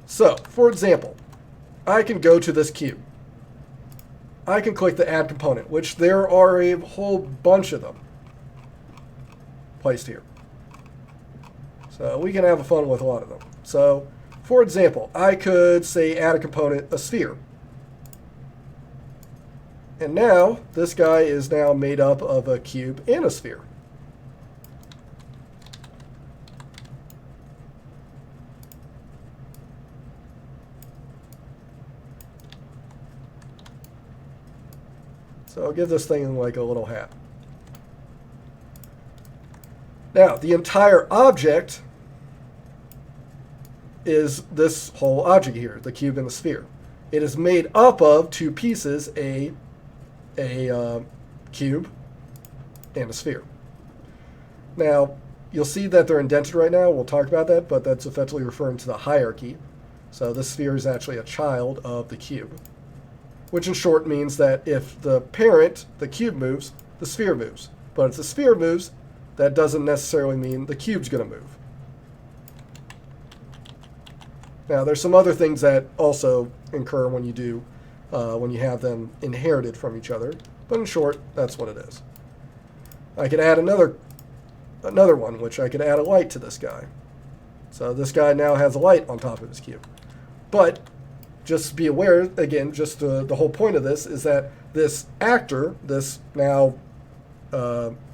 So, for example, I can go to this cube. I can click the Add Component, which there are a whole bunch of them placed here. So we can have fun with a lot of them. So, for example, I could say add a component, a sphere. And now, this guy is now made up of a cube and a sphere. So I'll give this thing like a little hat. Now, the entire object is this whole object here, the cube and the sphere. It is made up of two pieces, a cube and a sphere. Now, you'll see that they're indented right now. We'll talk about that, but that's effectively referring to the hierarchy. So this sphere is actually a child of the cube, which in short means that if the parent, the cube, moves, the sphere moves. But if the sphere moves, that doesn't necessarily mean the cube's going to move. Now, there's some other things that also incur when you have them inherited from each other. But in short, that's what it is. I could add another one, which I could add a light to this guy. So this guy now has a light on top of his cube. But just be aware, again, just the whole point of this is that this actor, this now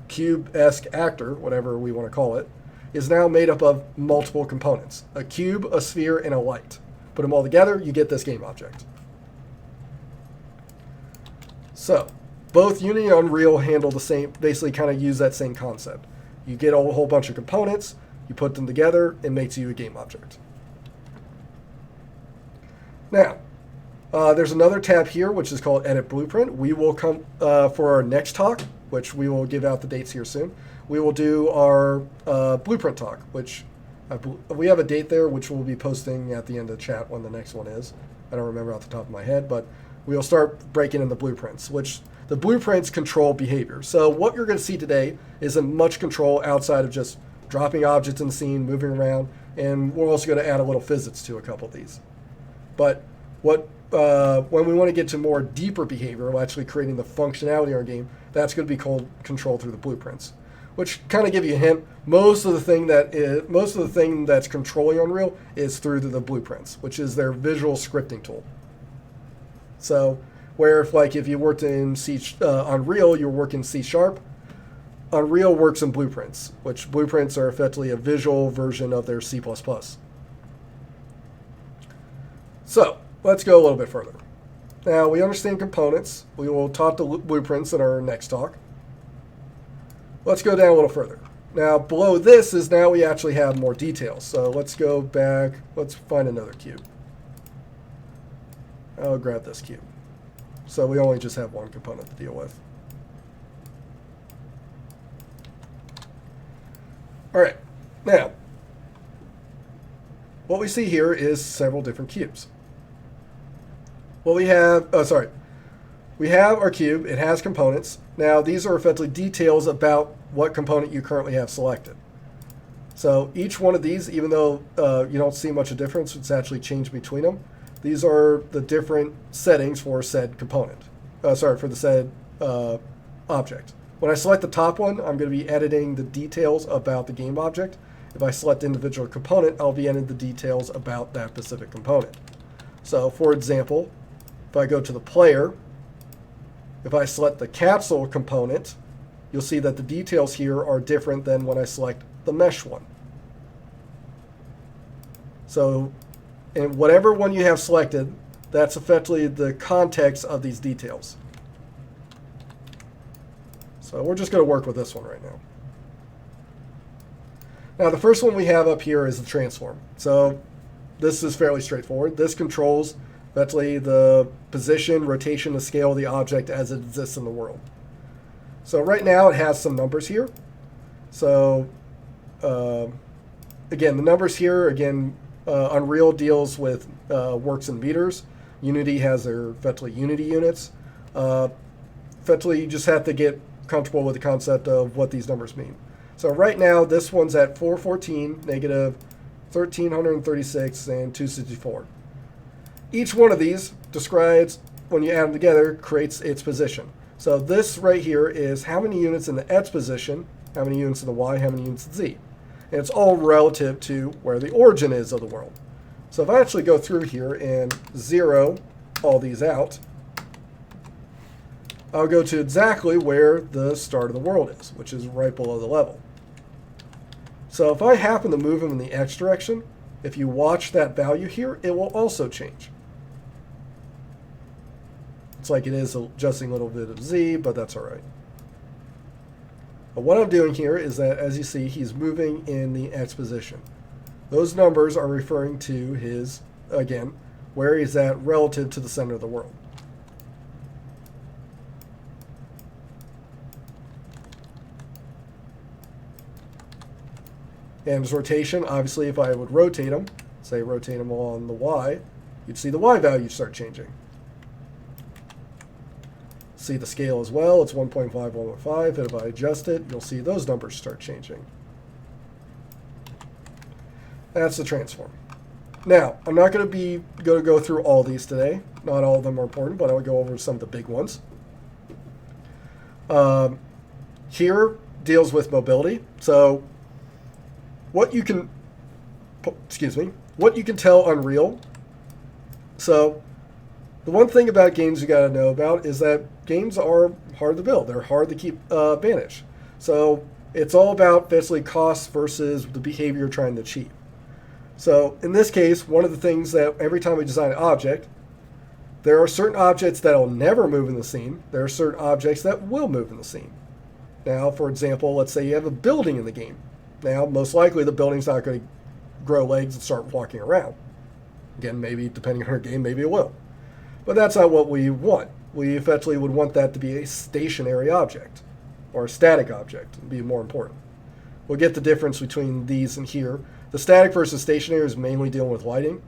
cube-esque actor, whatever we want to call it, is now made up of multiple components. A cube, a sphere, and a light. Put them all together, you get this game object. So, both Unity and Unreal handle the same, basically kind of use that same concept. You get a whole bunch of components, you put them together, it makes you a game object. Now, there's another tab here, which is called Edit Blueprint. We will come, for our next talk, which we will give out the dates here soon, we will do our Blueprint talk, which we have a date there, which we'll be posting at the end of the chat when the next one is. I don't remember off the top of my head, but we'll start breaking in the blueprints, which the blueprints control behavior. So what you're going to see today isn't much control outside of just dropping objects in the scene, moving around, and we're also going to add a little physics to a couple of these. But when we want to get to more deeper behavior, actually creating the functionality in our game, that's going to be called controlled through the blueprints. Which kind of give you a hint. Most of the thing that's controlling Unreal is through the blueprints, which is their visual scripting tool. So, where if you worked in Unreal, you're working C#, Unreal works in blueprints, which blueprints are effectively a visual version of their C++. So, let's go a little bit further. Now, we understand components. We will talk to blueprints in our next talk. Let's go down a little further. Now, below this is now we actually have more details. So let's go back. Let's find another cube. I'll grab this cube. So we only just have one component to deal with. All right. Now, what we see here is several different cubes. What we have, we have our cube. It has components. Now, these are effectively details about what component you currently have selected. So each one of these, even though you don't see much of a difference, it's actually changed between them. These are the different settings for said component. For the said object. When I select the top one, I'm going to be editing the details about the game object. If I select individual component, I'll be editing the details about that specific component. So, for example, if I go to the player, if I select the capsule component, you'll see that the details here are different than when I select the mesh one. So, in whatever one you have selected, that's effectively the context of these details. So we're just going to work with this one right now. Now the first one we have up here is the transform. So this is fairly straightforward. This controls effectively the position, rotation, and scale of the object as it exists in the world. So right now it has some numbers here. So again, the numbers here, Unreal deals with works in meters. Unity has their effectively unity units. Effectively, you just have to get comfortable with the concept of what these numbers mean. So right now, this one's at 414, negative 1,336, and 264. Each one of these describes, when you add them together, creates its position. So this right here is how many units in the X position, how many units in the Y, how many units in Z. And it's all relative to where the origin is of the world. So if I actually go through here and zero all these out, I'll go to exactly where the start of the world is, which is right below the level. So if I happen to move them in the X direction, if you watch that value here, it will also change. It's like it is adjusting a little bit of Z, but that's all right. But what I'm doing here is that, as you see, he's moving in the X position. Those numbers are referring to his, again, where he's at relative to the center of the world. And his rotation, obviously, if I would rotate him, say rotate him on the Y, you'd see the Y value start changing. See the scale as well, it's 1.5115. If I adjust it, you'll see those numbers start changing. That's the transform. Now, I'm not going to go through all these today. Not all of them are important, but I'll go over some of the big ones. Here deals with mobility. So what you can tell Unreal. So the one thing about games you got to know about is that games are hard to build. They're hard to keep managed. So it's all about basically cost versus the behavior you're trying to achieve. So in this case, one of the things that every time we design an object, there are certain objects that will never move in the scene. There are certain objects that will move in the scene. Now, for example, let's say you have a building in the game. Now, most likely the building's not going to grow legs and start walking around. Again, maybe depending on our game, maybe it will. But that's not what we want. We effectively would want that to be a stationary object, or a static object would be more important. We'll get the difference between these and here. The static versus stationary is mainly dealing with lighting,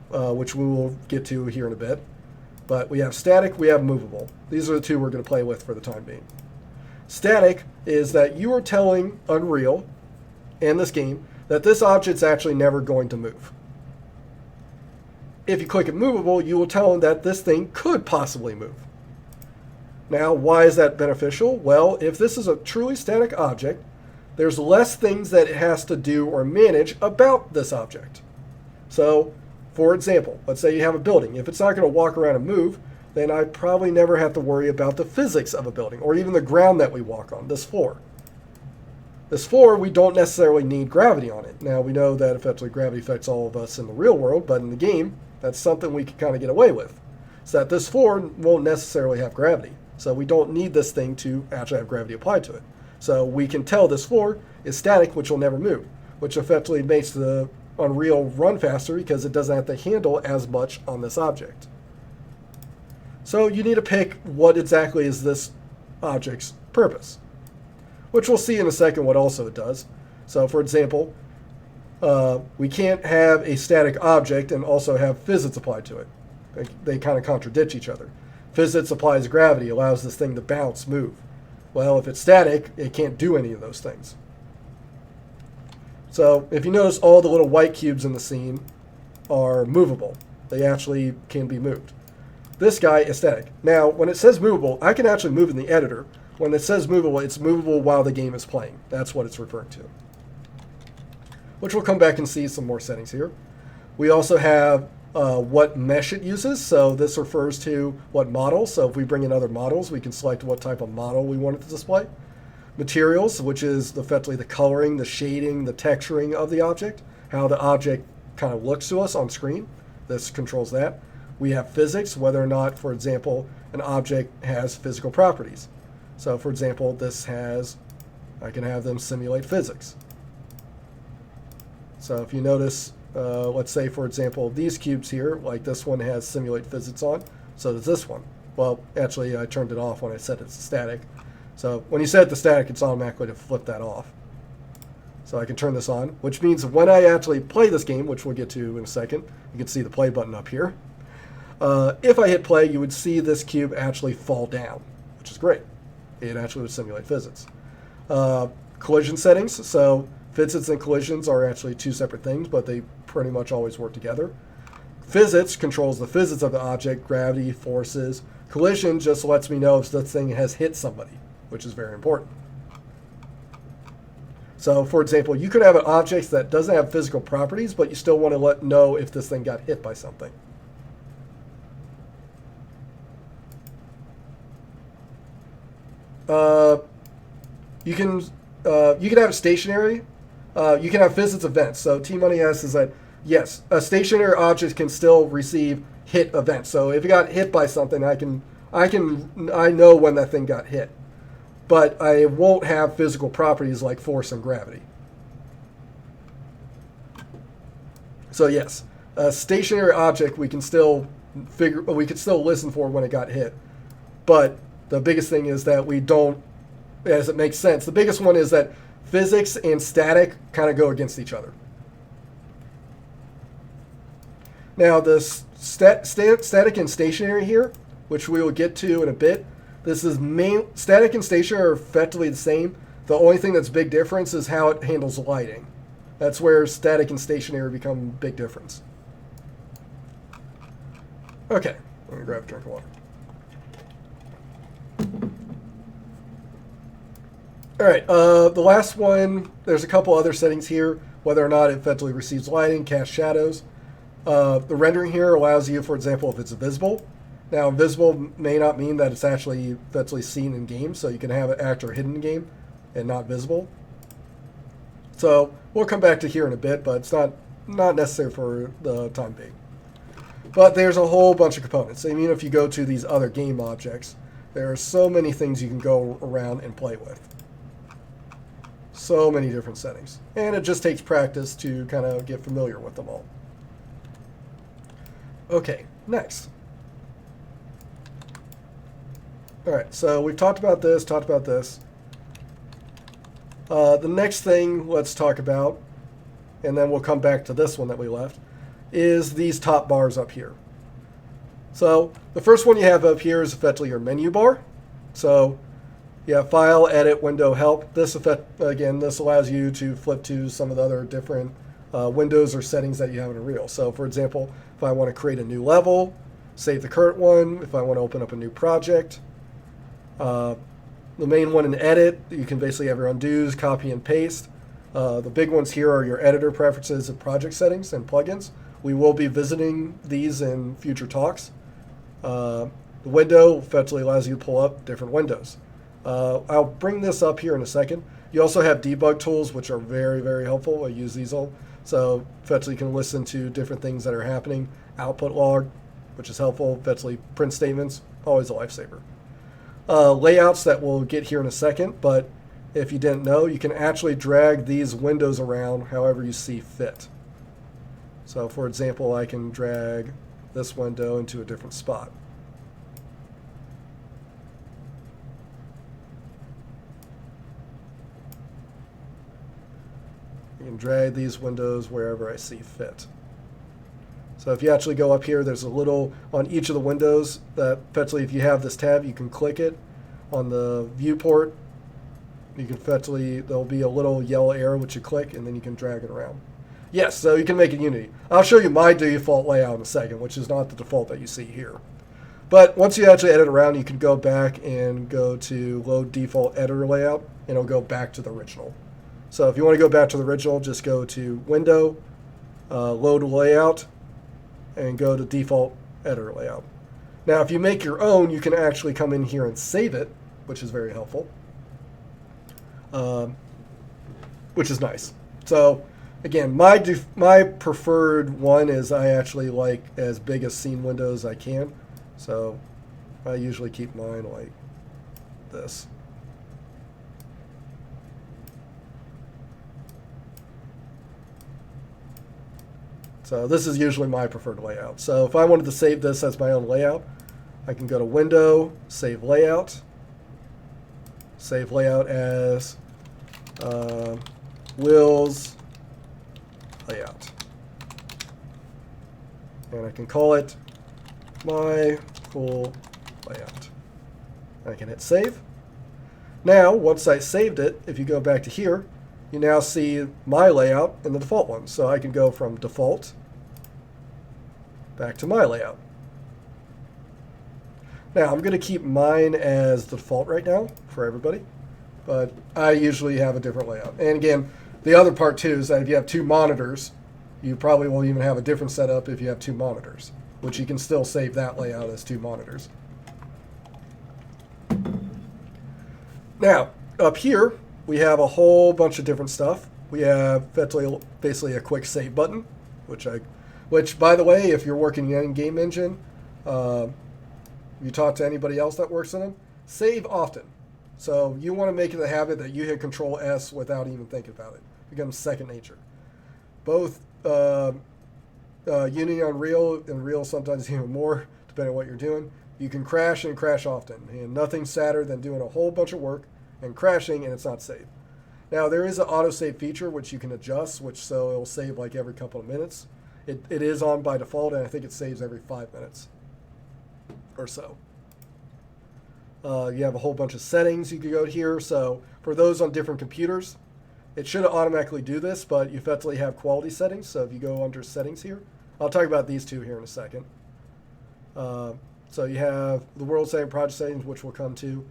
which we will get to here in a bit. But we have static, we have movable. These are the two we're going to play with for the time being. Static is that you are telling Unreal and this game that this object's actually never going to move. If you click it movable, you will tell them that this thing could possibly move. Now, why is that beneficial? Well, if this is a truly static object, there's less things that it has to do or manage about this object. So, for example, let's say you have a building. If it's not going to walk around and move, then I probably never have to worry about the physics of a building or even the ground that we walk on, this floor. This floor, we don't necessarily need gravity on it. Now, we know that effectively gravity affects all of us in the real world, but in the game, that's something we can kind of get away with. So that this floor won't necessarily have gravity. So we don't need this thing to actually have gravity applied to it. So we can tell this floor is static, which will never move, which effectively makes the Unreal run faster because it doesn't have to handle as much on this object. So you need to pick what exactly is this object's purpose, which we'll see in a second what also it does. So for example, We can't have a static object and also have physics applied to it. They kind of contradict each other. Physics applies gravity, allows this thing to bounce, move. Well, if it's static, it can't do any of those things. So if you notice, all the little white cubes in the scene are movable. They actually can be moved. This guy is static. Now, when it says movable, I can actually move in the editor. When it says movable, it's movable while the game is playing. That's what it's referring to. Which we'll come back and see some more settings here. We also have what mesh it uses. So this refers to what model. So if we bring in other models, we can select what type of model we want it to display. Materials, which is effectively the coloring, the shading, the texturing of the object, how the object kind of looks to us on screen. This controls that. We have physics, whether or not, for example, an object has physical properties. So for example, I can have them simulate physics. So if you notice, let's say, for example, these cubes here, like this one has simulate physics on, so does this one. Well, actually, I turned it off when I said it's static. So when you set it to static, it's automatically to flip that off. So I can turn this on, which means when I actually play this game, which we'll get to in a second, you can see the play button up here. If I hit play, you would see this cube actually fall down, which is great. It actually would simulate physics. Collision settings. So physics and collisions are actually two separate things, but they pretty much always work together. Physics controls the physics of the object, gravity, forces. Collision just lets me know if this thing has hit somebody, which is very important. So, for example, you could have an object that doesn't have physical properties, but you still want to know if this thing got hit by something. You can have stationary. You can have physics events. So T-Money asks is that, yes, a stationary object can still receive hit events. So if it got hit by something, I know when that thing got hit. But I won't have physical properties like force and gravity. So yes, a stationary object we can still listen for when it got hit. But the biggest thing is that we don't, as it makes sense, the biggest one is that physics and static kind of go against each other. Now the static and stationary here, which we will get to in a bit, static and stationary are effectively the same. The only thing that's big difference is how it handles lighting. That's where static and stationary become a big difference. Okay, let me grab a drink of water. All right, the last one, there's a couple other settings here, whether or not it effectively receives lighting, casts shadows. The rendering here allows you, for example, if it's visible. Now, invisible may not mean that it's actually seen in game, so you can have an actor hidden in game and not visible. So we'll come back to here in a bit, but it's not necessary for the time being. But there's a whole bunch of components. I mean, if you go to these other game objects, there are so many things you can go around and play with. So many different settings. And it just takes practice to kind of get familiar with them all. Okay, next. All right, so we've talked about this. The next thing let's talk about, and then we'll come back to this one that we left, is these top bars up here. So the first one you have up here is effectively your menu bar. So you have File, Edit, Window, Help. This allows you to flip to some of the other different windows or settings that you have in Unreal. So for example, if I want to create a new level, save the current one. If I want to open up a new project, the main one in Edit, you can basically have your undos, copy and paste. The big ones here are your editor preferences and project settings and plugins. We will be visiting these in future talks. The window effectively allows you to pull up different windows. I'll bring this up here in a second. You also have debug tools, which are very, very helpful. I use these all. So effectively you can listen to different things that are happening. Output log, which is helpful. Effectively print statements, always a lifesaver. Layouts that we'll get here in a second, but if you didn't know, you can actually drag these windows around however you see fit. So for example, I can drag this window into a different spot. You can drag these windows wherever I see fit. So if you actually go up here, there's a little on each of the windows that effectively, if you have this tab, you can click it on the viewport. You can effectively, there'll be a little yellow arrow which you click, and then you can drag it around. Yes, so you can make it Unity. I'll show you my default layout in a second, which is not the default that you see here. But once you actually edit around, you can go back and go to load default editor layout, and it'll go back to the original. So if you want to go back to the original, just go to Window, Load Layout, and go to Default Editor Layout. Now, if you make your own, you can actually come in here and save it, which is very helpful, which is nice. So again, my preferred one is I actually like as big a scene window as I can. So I usually keep mine like this. So this is usually my preferred layout. So if I wanted to save this as my own layout, I can go to Window, Save Layout as Will's Layout. And I can call it My Cool Layout. I can hit Save. Now, once I saved it, if you go back to here, you now see my layout in the default one. So I can go from default back to my layout. Now, I'm going to keep mine as the default right now for everybody, but I usually have a different layout. And again, the other part too is that if you have two monitors, you probably will even have a different setup if you have two monitors, which you can still save that layout as two monitors. Now, up here, we have a whole bunch of different stuff. We have basically a quick save button, which by the way, if you're working in Game Engine, you talk to anybody else that works in them, save often. So you want to make it a habit that you hit Control S without even thinking about it. It becomes second nature. Both Unity, Unreal, and Real sometimes even more, depending on what you're doing. You can crash and crash often, and nothing's sadder than doing a whole bunch of work and crashing and it's not saved. Now there is an autosave feature which you can adjust, so it'll save like every couple of minutes. It is on by default, and I think it saves every 5 minutes or so. You have a whole bunch of settings you can go here. So for those on different computers, it should automatically do this, but you effectively have quality settings. So if you go under settings here, I'll talk about these two here in a second. So you have the world setting, project settings, which we'll come to.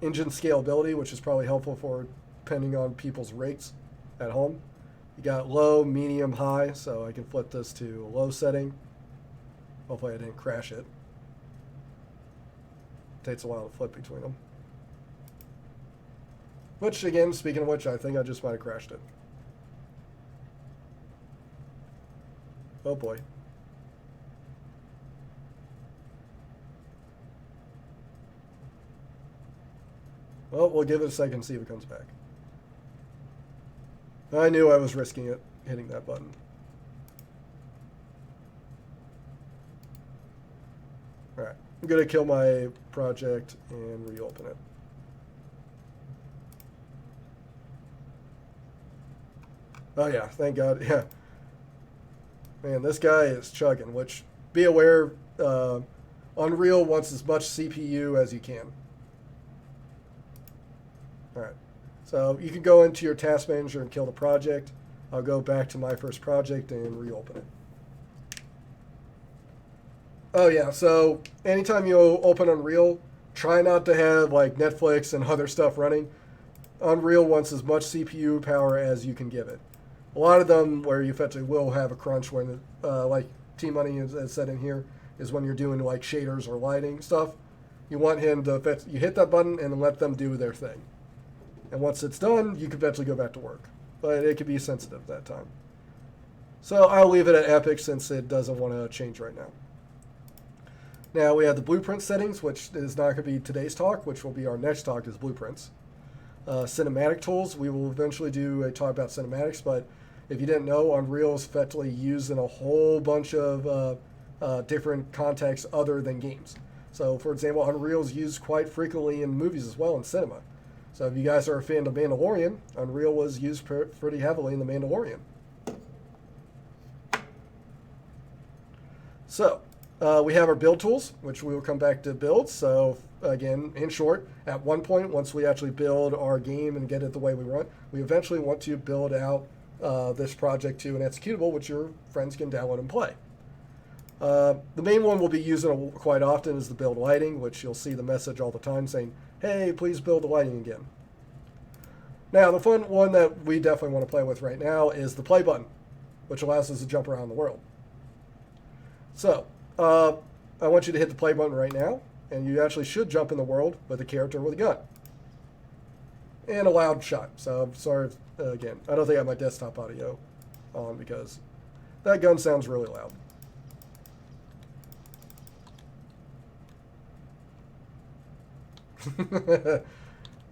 Engine scalability, which is probably helpful for depending on people's rates at home. You got low, medium, high, so I can flip this to a low setting. Hopefully I didn't crash it. Takes a while to flip between them. Which, again, speaking of which, I think I just might have crashed it. Oh boy. Well, we'll give it a second and see if it comes back. I knew I was risking it, hitting that button. Alright, I'm going to kill my project and reopen it. Oh yeah, thank God, yeah. Man, this guy is chugging, which, be aware, Unreal wants as much CPU as you can. Alright, so you can go into your task manager and kill the project. I'll go back to my first project and reopen it. Oh yeah, so anytime you open Unreal, try not to have like Netflix and other stuff running. Unreal wants as much CPU power as you can give it. A lot of them where you effectively will have a crunch when, like T-Money has said in here, is when you're doing like shaders or lighting stuff. You want him to, you hit that button and let them do their thing. And once it's done, you can eventually go back to work. But it can be sensitive at that time. So I'll leave it at Epic since it doesn't want to change right now. Now we have the blueprint settings, which is not going to be today's talk, which will be our next talk is blueprints. Cinematic tools, we will eventually do a talk about cinematics, but if you didn't know, Unreal is effectively used in a whole bunch of different contexts other than games. So for example, Unreal is used quite frequently in movies as well, in cinema. So if you guys are a fan of Mandalorian, Unreal was used pretty heavily in the Mandalorian. So we have our build tools, which we will come back to build. So again, in short, at one point, once we actually build our game and get it the way we want, we eventually want to build out this project to an executable, which your friends can download and play. The main one we'll be using quite often is the build lighting, which you'll see the message all the time saying, hey, please build the lighting again. Now, the fun one that we definitely want to play with right now is the play button, which allows us to jump around the world. So, I want you to hit the play button right now, and you actually should jump in the world with a character with a gun. And a loud shot. So, I'm sorry, again, I don't think I have my desktop audio on because that gun sounds really loud.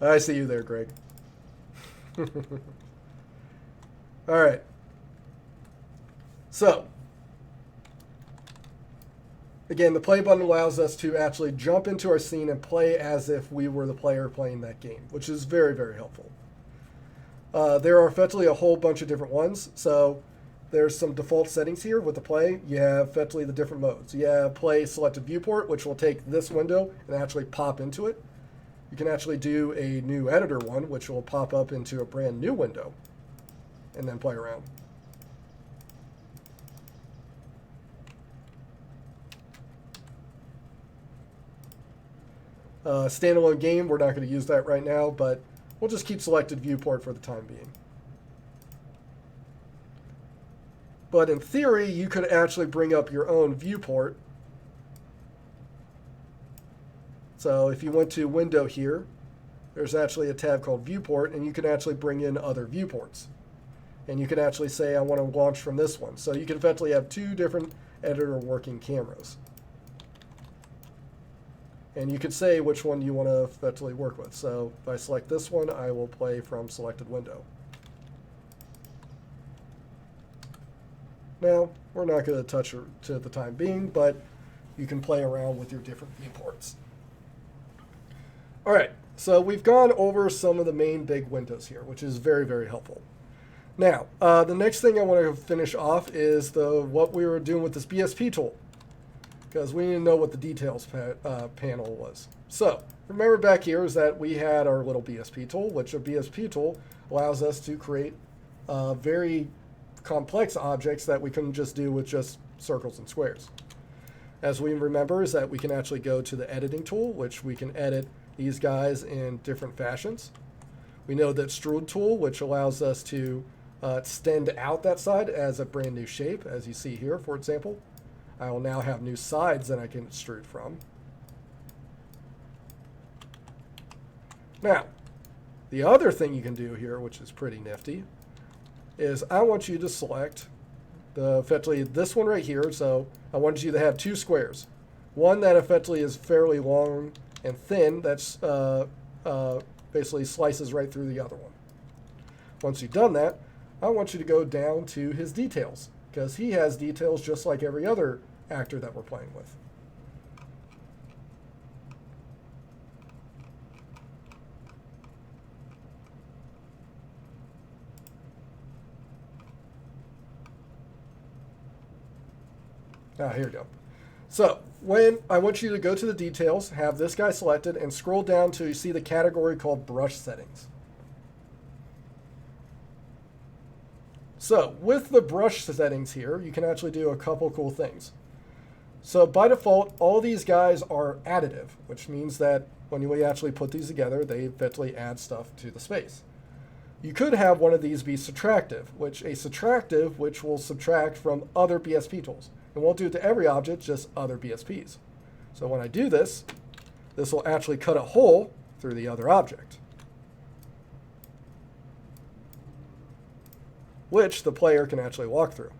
I see you there, Greg. All right. So, again, the play button allows us to actually jump into our scene and play as if we were the player playing that game, which is very, very helpful. There are effectively a whole bunch of different ones. So there's some default settings here with the play. You have effectively the different modes. You have play selected viewport, which will take this window and actually pop into it. You can actually do a new editor one, which will pop up into a brand new window and then play around. Standalone game, we're not going to use that right now, but we'll just keep selected viewport for the time being. But in theory, you could actually bring up your own viewport. So if you went to window here, there's actually a tab called viewport, and you can actually bring in other viewports. And you can actually say, I want to launch from this one. So you can effectively have two different editor working cameras. And you could say which one you want to effectively work with. So if I select this one, I will play from selected window. Now, we're not going to touch it to the time being, but you can play around with your different viewports. All right, so we've gone over some of the main big windows here, which is very, very helpful. Now, the next thing I want to finish off is what we were doing with this BSP tool, because we didn't know what the details panel was. So remember back here is that we had our little BSP tool, which a BSP tool allows us to create very complex objects that we couldn't just do with just circles and squares. As we remember is that we can actually go to the editing tool, which we can edit these guys in different fashions. We know that extrude tool, which allows us to extend out that side as a brand new shape, as you see here, for example. I will now have new sides that I can extrude from. Now, the other thing you can do here, which is pretty nifty, is I want you to select effectively this one right here. So I want you to have two squares. One that effectively is fairly long and thin, that's basically slices right through the other one. Once you've done that, I want you to go down to his details, because he has details just like every other actor that we're playing with. Here we go. So when I want you to go to the details, have this guy selected, and scroll down till you see the category called brush settings. So with the brush settings here, you can actually do a couple cool things. So by default, all these guys are additive, which means that when we actually put these together, they effectively add stuff to the space. You could have one of these be subtractive, which will subtract from other BSP tools. It won't do it to every object, just other BSPs. So when I do this, this will actually cut a hole through the other object, which the player can actually walk through.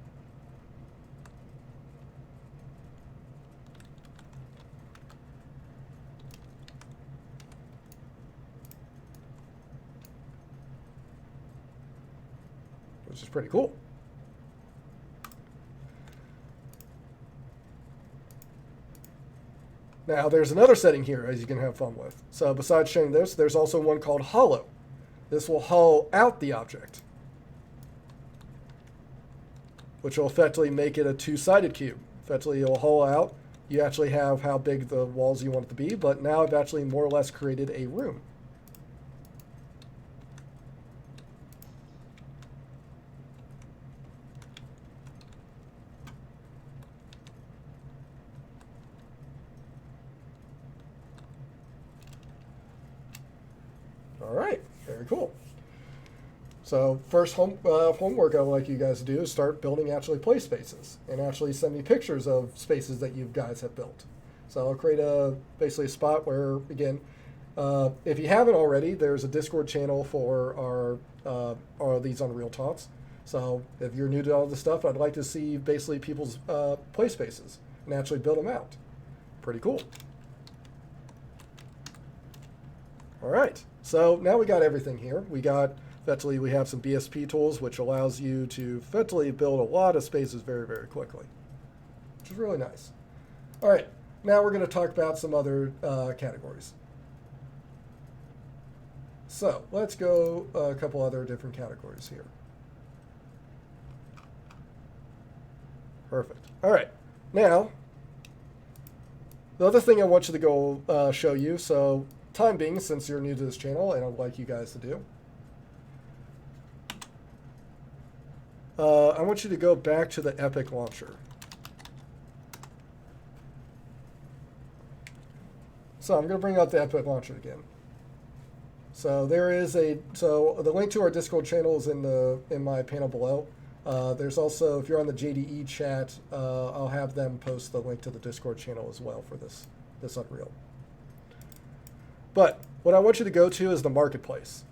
Which is pretty cool. Now, there's another setting here as you can have fun with. So besides showing this, there's also one called hollow. This will hollow out the object, which will effectively make it a two-sided cube. Effectively, it will hollow out. You actually have how big the walls you want it to be, but now I've actually more or less created a room. All right, very cool. So first homework I would like you guys to do is start building actually play spaces and actually send me pictures of spaces that you guys have built. So I'll create basically a spot where, again, if you haven't already, there's a Discord channel for our these Unreal Talks. So if you're new to all this stuff, I'd like to see basically people's play spaces and actually build them out. Pretty cool. All right, so now we got everything here. Effectively, we have some BSP tools, which allows you to effectively build a lot of spaces very, very quickly, which is really nice. All right, now we're going to talk about some other categories. So let's go a couple other different categories here. Perfect. All right, now the other thing I want you to go show you, so time being, since you're new to this channel, and I'd like you guys to do, I want you to go back to the Epic launcher. So I'm going to bring up the Epic launcher again. So there is so the link to our Discord channel is in my panel below. There's also, if you're on the JDE chat, I'll have them post the link to the Discord channel as well for this Unreal. But what I want you to go to is the marketplace.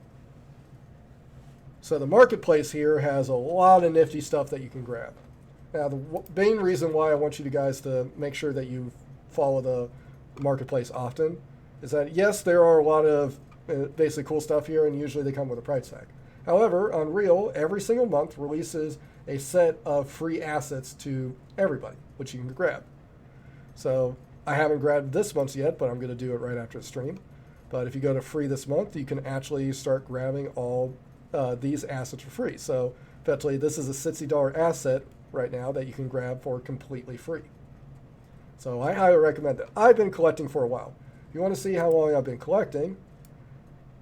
So the marketplace here has a lot of nifty stuff that you can grab. Now, the main reason why I want you guys to make sure that you follow the marketplace often is that, yes, there are a lot of basically cool stuff here, and usually they come with a price tag. However, Unreal, every single month, releases a set of free assets to everybody, which you can grab. So I haven't grabbed this month's yet, but I'm going to do it right after the stream. But if you go to free this month, you can actually start grabbing all these assets for free. So effectively, this is a $60 asset right now that you can grab for completely free. So I highly recommend it. I've been collecting for a while. If you want to see how long I've been collecting,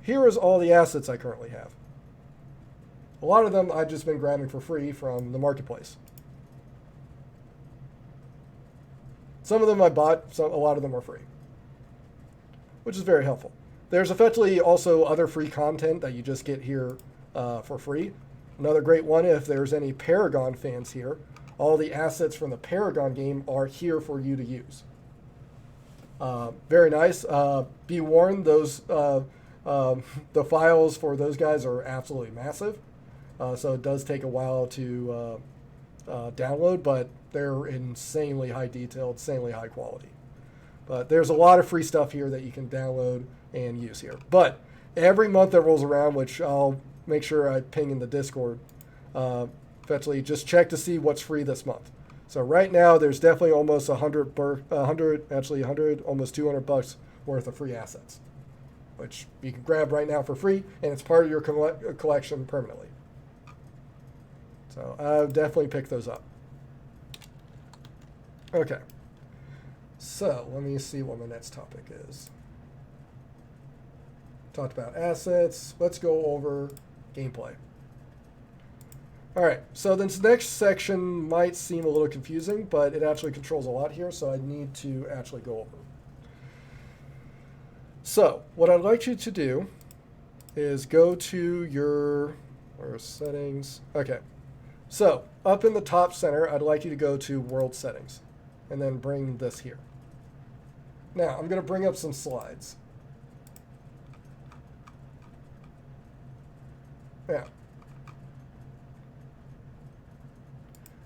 here is all the assets I currently have. A lot of them I've just been grabbing for free from the marketplace. Some of them I bought, a lot of them are free, which is very helpful. There's effectively also other free content that you just get here for free. Another great one, if there's any Paragon fans here, all the assets from the Paragon game are here for you to use. Very nice. Be warned, those the files for those guys are absolutely massive. So it does take a while to download, but they're insanely high detail, insanely high quality. But there's a lot of free stuff here that you can download and use here. But every month that rolls around, which I'll make sure I ping in the Discord, effectively just check to see what's free this month. So right now, there's definitely almost 100, almost $200 worth of free assets, which you can grab right now for free, and it's part of your collection permanently. So I definitely pick those up. Okay. So let me see what my next topic is. Talked about assets. Let's go over gameplay. All right, so this next section might seem a little confusing, but it actually controls a lot here, so I need to actually go over. So what I'd like you to do is go to your settings. Okay, so up in the top center, I'd like you to go to World Settings, and then bring this here. Now, I'm going to bring up some slides. Now,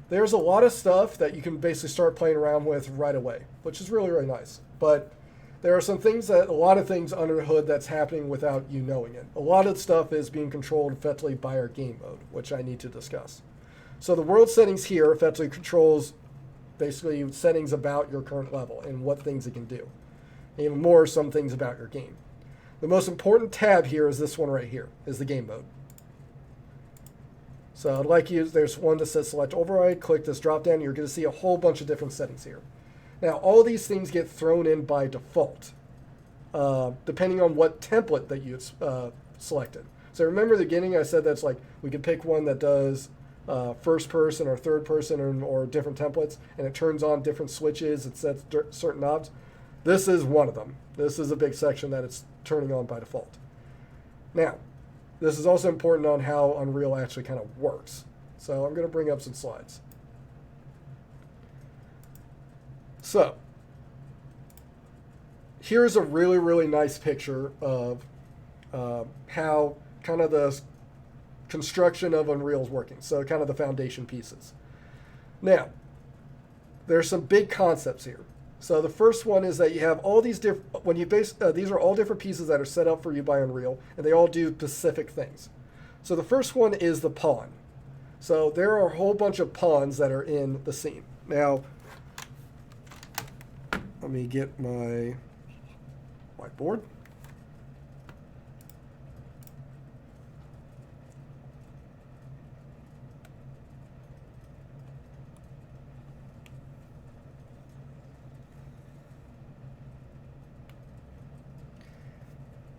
there's a lot of stuff that you can basically start playing around with right away, which is really, really nice. But there are some things a lot of things under the hood that's happening without you knowing it. A lot of stuff is being controlled effectively by our game mode, which I need to discuss. So the world settings here effectively controls basically settings about your current level and what things it can do. and even more some things about your game. The most important tab here is this one right here, is the game mode. So I'd like you, there's one that says select override, click this drop down, you're going to see a whole bunch of different settings here. Now all these things get thrown in by default, depending on what template that you selected. So remember at the beginning I said that's like we could pick one that does first person or third person or different templates, and it turns on different switches, it sets certain knobs. This is one of them. This is a big section that it's turning on by default. Now, this is also important on how Unreal actually kind of works. So I'm going to bring up some slides. So here's a really, really nice picture of how kind of the construction of Unreal is working. So kind of the foundation pieces. Now, there's some big concepts here. So the first one is that you have all these different, when you base, these are all different pieces that are set up for you by Unreal, and they all do specific things. So the first one is the pawn. So there are a whole bunch of pawns that are in the scene. Now, let me get my whiteboard.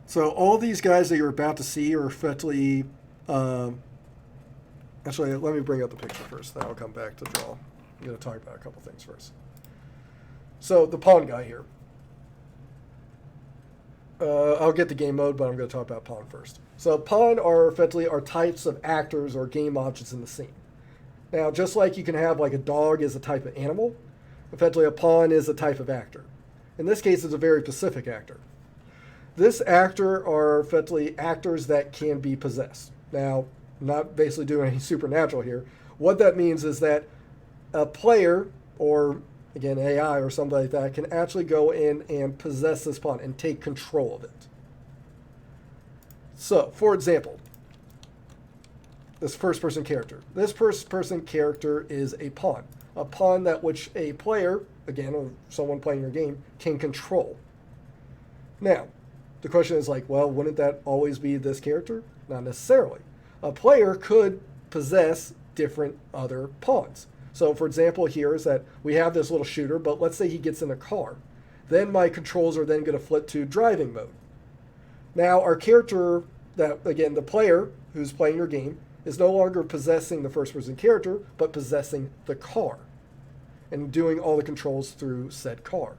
So all these guys that you're about to see are effectively, actually, let me bring up the picture first, then I'll come back to draw. I'm going to talk about a couple things first. So the pawn guy here. I'll get the game mode, but I'm going to talk about pawn first. So pawn are effectively types of actors or game objects in the scene. Now, just like you can have like a dog is a type of animal, effectively a pawn is a type of actor. In this case, it's a very specific actor. This actor are effectively actors that can be possessed. Now, I'm not basically doing anything supernatural here. What that means is that a player, or again AI or somebody like that, can actually go in and possess this pawn and take control of it. So, for example, this first-person character. This first-person character is a pawn that which a player, again, or someone playing your game, can control. Now, the question is like, well, wouldn't that always be this character? Not necessarily. A player could possess different other pawns. So, for example, here is that we have this little shooter, but let's say he gets in a car. Then my controls are then going to flip to driving mode. Now, our character, that again, the player who's playing your game, is no longer possessing the first-person character, but possessing the car and doing all the controls through said car.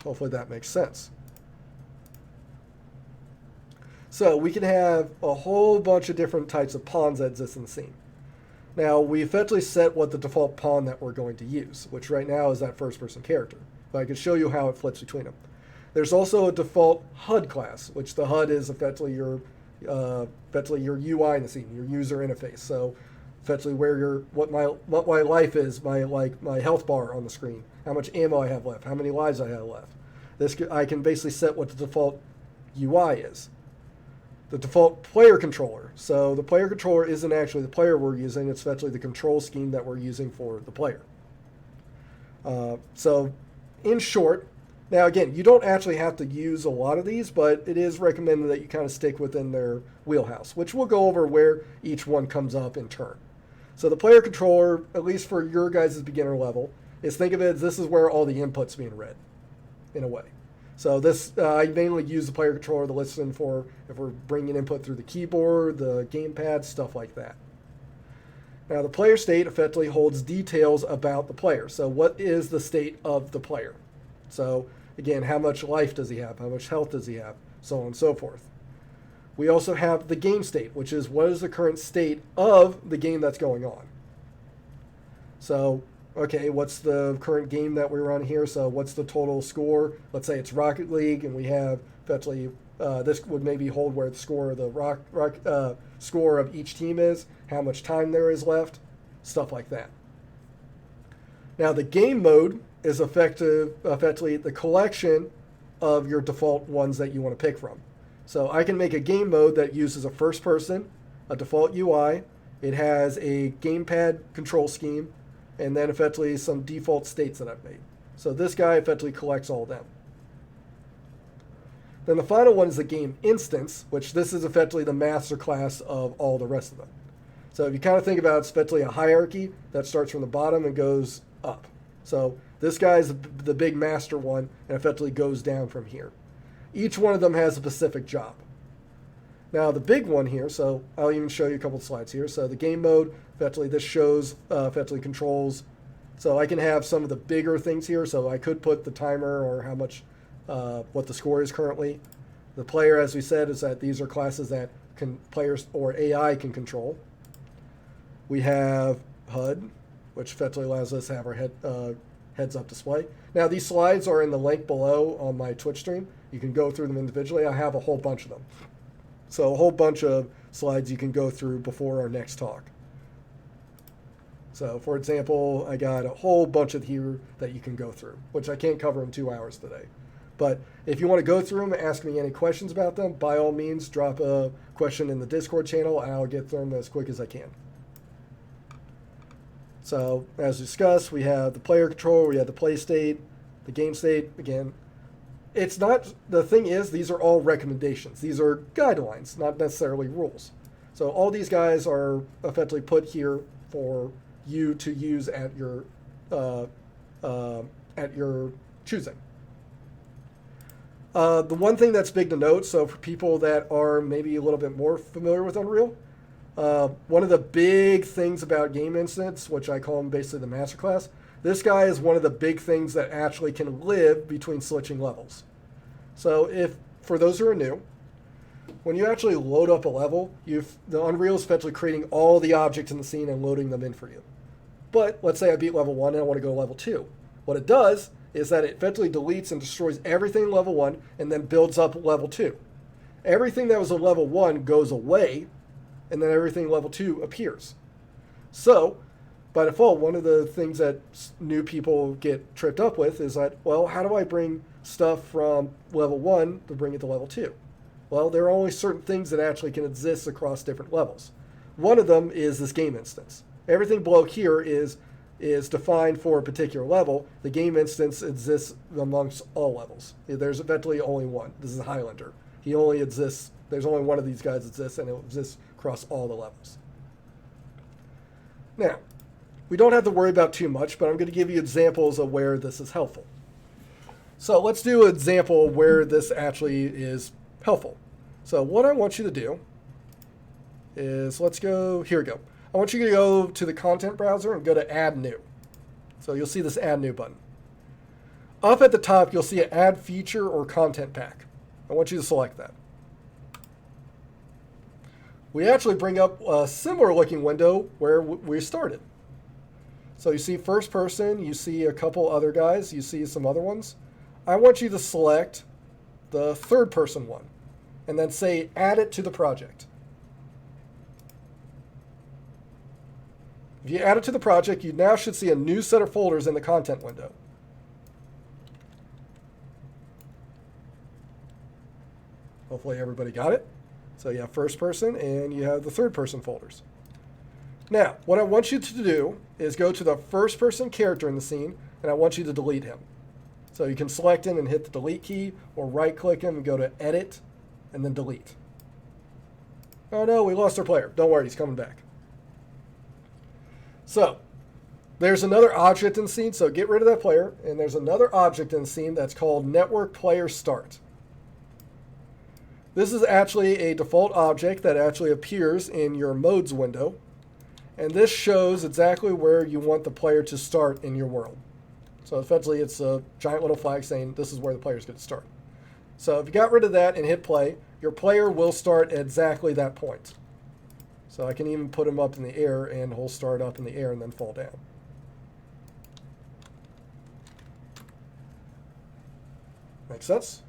Hopefully that makes sense. So we can have a whole bunch of different types of pawns that exist in the scene. Now, we effectively set what the default pawn that we're going to use, which right now is that first-person character. But I can show you how it flips between them. There's also a default HUD class, which the HUD is effectively your UI in the scene, your user interface. So effectively where what my life is, my health bar on the screen, how much ammo I have left, how many lives I have left. I can basically set what the default UI is. The default player controller. So the player controller isn't actually the player we're using, it's actually the control scheme that we're using for the player. So in short, now again, you don't actually have to use a lot of these, but it is recommended that you kind of stick within their wheelhouse, which we'll go over where each one comes up in turn. So the player controller, at least for your guys' beginner level, is think of it as this is where all the input's being read, in a way. So this, I mainly use the player controller to listen for if we're bringing input through the keyboard, the gamepad, stuff like that. Now the player state effectively holds details about the player. So what is the state of the player? So again, how much life does he have? How much health does he have? So on and so forth. We also have the game state, which is what is the current state of the game that's going on. So, okay, what's the current game that we're on here? So what's the total score? Let's say it's Rocket League, and we have effectively, this would maybe hold where the score of the score of each team is, how much time there is left, stuff like that. Now the game mode is effectively the collection of your default ones that you want to pick from. So I can make a game mode that uses a first person, a default UI, it has a gamepad control scheme, and then effectively some default states that I've made. So this guy effectively collects all of them. Then the final one is the game instance, which this is effectively the master class of all the rest of them. So if you kind of think about it, it's effectively a hierarchy that starts from the bottom and goes up. So this guy is the big master one and effectively goes down from here. Each one of them has a specific job. Now the big one here, so I'll even show you a couple of slides here. So the game mode, effectively this shows effectively controls. So I can have some of the bigger things here. So I could put the timer or how much, what the score is currently. The player, as we said, is that these are classes that players or AI can control. We have HUD, which effectively allows us to have our heads-up display. Now these slides are in the link below on my Twitch stream. You can go through them individually. I have a whole bunch of them. So a whole bunch of slides you can go through before our next talk. So for example, I got a whole bunch of here that you can go through, which I can't cover in 2 hours today. But if you want to go through them and ask me any questions about them, by all means, drop a question in the Discord channel and I'll get through them as quick as I can. So as discussed, we have the player control, we have the play state, the game state. Again, it's not, the thing is, these are all recommendations. These are guidelines, not necessarily rules. So all these guys are effectively put here for you to use at your choosing. The one thing that's big to note, so for people that are maybe a little bit more familiar with Unreal, one of the big things about game instance, which I call them basically the masterclass, this guy is one of the big things that actually can live between switching levels. So if, for those who are new, when you actually load up a level, the Unreal is effectively creating all the objects in the scene and loading them in for you. But let's say I beat level 1 and I want to go to level 2. What it does is that it effectively deletes and destroys everything in level 1 and then builds up level 2. Everything that was a level 1 goes away, and then everything level 2 appears. So, by default, one of the things that new people get tripped up with is that, well, how do I bring stuff from level 1 to bring it to level 2? Well, there are only certain things that actually can exist across different levels. One of them is this game instance. Everything below here is defined for a particular level. The game instance exists amongst all levels. There's eventually only one. This is Highlander. He only exists, there's only one of these guys exists, and it exists across all the levels. Now, we don't have to worry about too much, but I'm going to give you examples of where this is helpful. So let's do an example where this actually is helpful. So what I want you to do is, let's go, here we go. I want you to go to the content browser and go to Add New. So you'll see this Add New button. Up at the top, you'll see an Add Feature or Content Pack. I want you to select that. We actually bring up a similar looking window where we started. So you see first person, you see a couple other guys, you see some other ones. I want you to select the third person one and then say add it to the project. If you add it to the project, you now should see a new set of folders in the content window. Hopefully everybody got it. So you have first person and you have the third person folders. Now, what I want you to do is go to the first person character in the scene and I want you to delete him. So you can select him and hit the delete key or right click him and go to edit and then delete. Oh no, we lost our player. Don't worry, he's coming back. So there's another object in the scene, so get rid of that player, and there's another object in the scene that's called network player start. This is actually a default object that actually appears in your modes window, and this shows exactly where you want the player to start in your world. So effectively it's a giant little flag saying this is where the player's going to start. So if you got rid of that and hit play, your player will start at exactly that point. So I can even put him up in the air and he'll start up in the air and then fall down. Make sense?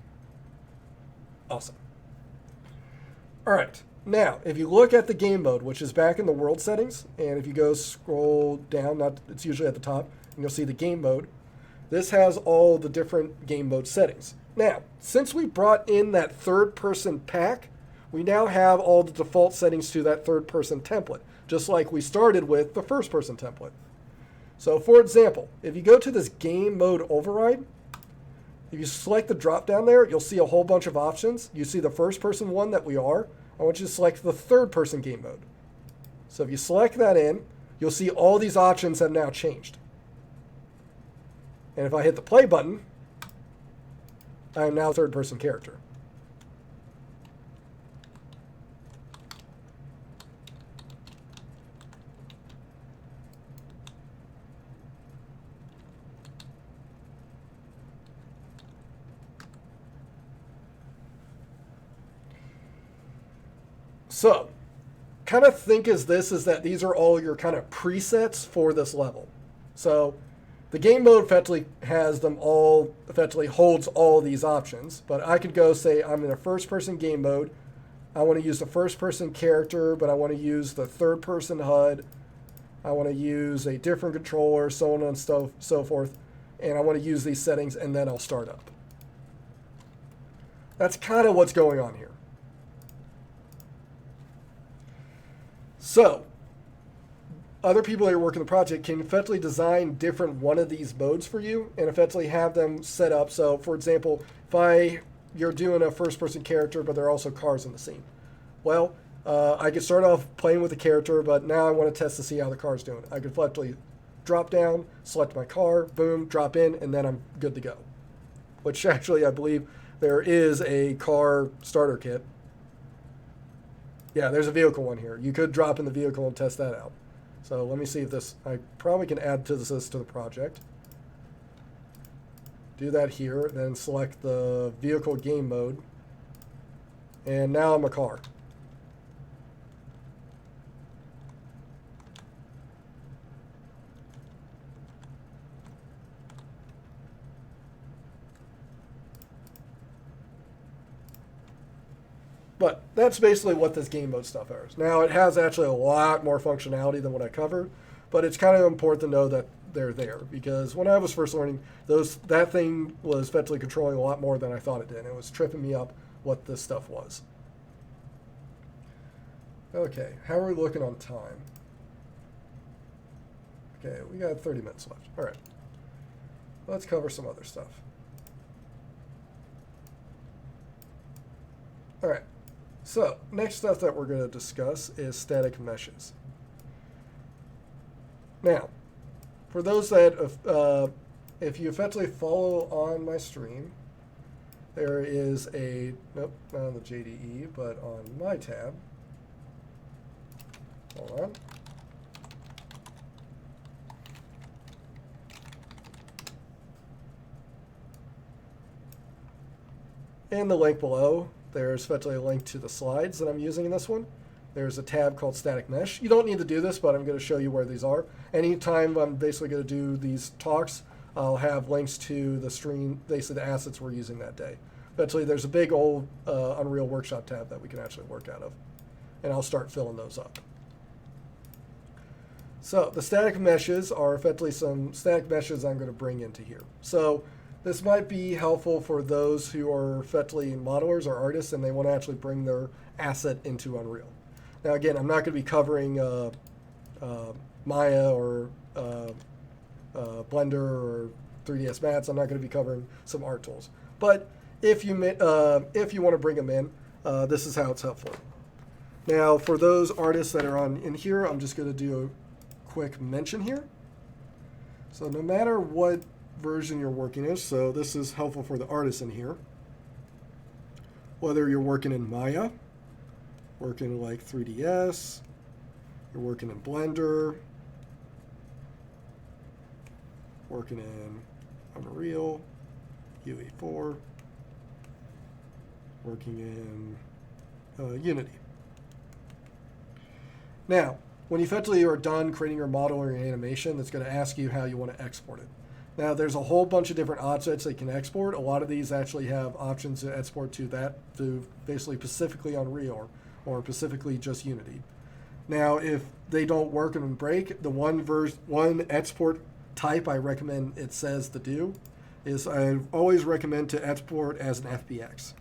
Awesome. All right. Now, if you look at the game mode, which is back in the world settings, and if you go scroll down, it's usually at the top, and you'll see the game mode. This has all the different game mode settings. Now, since we brought in that third person pack, we now have all the default settings to that third person template, just like we started with the first person template. So for example, if you go to this game mode override, if you select the drop down there, you'll see a whole bunch of options. You see the first person one that we are. I want you to select the third person game mode. So if you select that in, you'll see all these options have now changed. And if I hit the play button, I am now a third person character. So, kind of think as this is that these are all your kind of presets for this level. So, the game mode effectively has them all, effectively holds all these options. But I could go say I'm in a first person game mode. I want to use the first person character, but I want to use the third person HUD. I want to use a different controller, so on and so forth. And I want to use these settings, and then I'll start up. That's kind of what's going on here. So, other people that are working the project can effectively design different one of these modes for you and effectively have them set up. So, for example, if you're doing a first-person character, but there are also cars in the scene. Well, I could start off playing with the character, but now I want to test to see how the car's doing. I could effectively drop down, select my car, boom, drop in, and then I'm good to go. Which actually, I believe there is a car starter kit. Yeah, there's a vehicle one here. You could drop in the vehicle and test that out. So let me see if this, I probably can add to this to the project. Do that here, then select the vehicle game mode. And now I'm a car. But that's basically what this game mode stuff is. Now, it has actually a lot more functionality than what I covered, but it's kind of important to know that they're there, because when I was first learning, that thing was effectively controlling a lot more than I thought it did. It was tripping me up what this stuff was. Okay, how are we looking on time? Okay, we got 30 minutes left. All right, let's cover some other stuff. All right. So, next stuff that we're going to discuss is static meshes. Now, for those that, if you effectively follow on my stream, there is a, nope, not on the JDE, but on my tab. Hold on. In the link below, there's effectively a link to the slides that I'm using in this one. There's a tab called Static Mesh. You don't need to do this, but I'm going to show you where these are. Anytime I'm basically going to do these talks, I'll have links to the stream, basically the assets we're using that day. Eventually, there's a big old Unreal Workshop tab that we can actually work out of. And I'll start filling those up. So the static meshes are effectively some static meshes I'm going to bring into here. So this might be helpful for those who are effectively modelers or artists and they want to actually bring their asset into Unreal. Now again, I'm not going to be covering Maya or Blender or 3ds Max. I'm not going to be covering some art tools. But if you want to bring them in, this is how it's helpful. Now for those artists that are in here, I'm just going to do a quick mention here. So no matter what version you're working in, so this is helpful for the artists in here. Whether you're working in Maya, working like 3ds, you're working in Blender, working in Unreal, UE4, working in Unity. Now, when you effectively are done creating your model or your animation, it's going to ask you how you want to export it. Now, there's a whole bunch of different offsets that you can export. A lot of these actually have options to export to basically specifically Unreal or specifically just Unity. Now, if they don't work and break, the one export type I recommend it says to do is I always recommend to export as an FBX.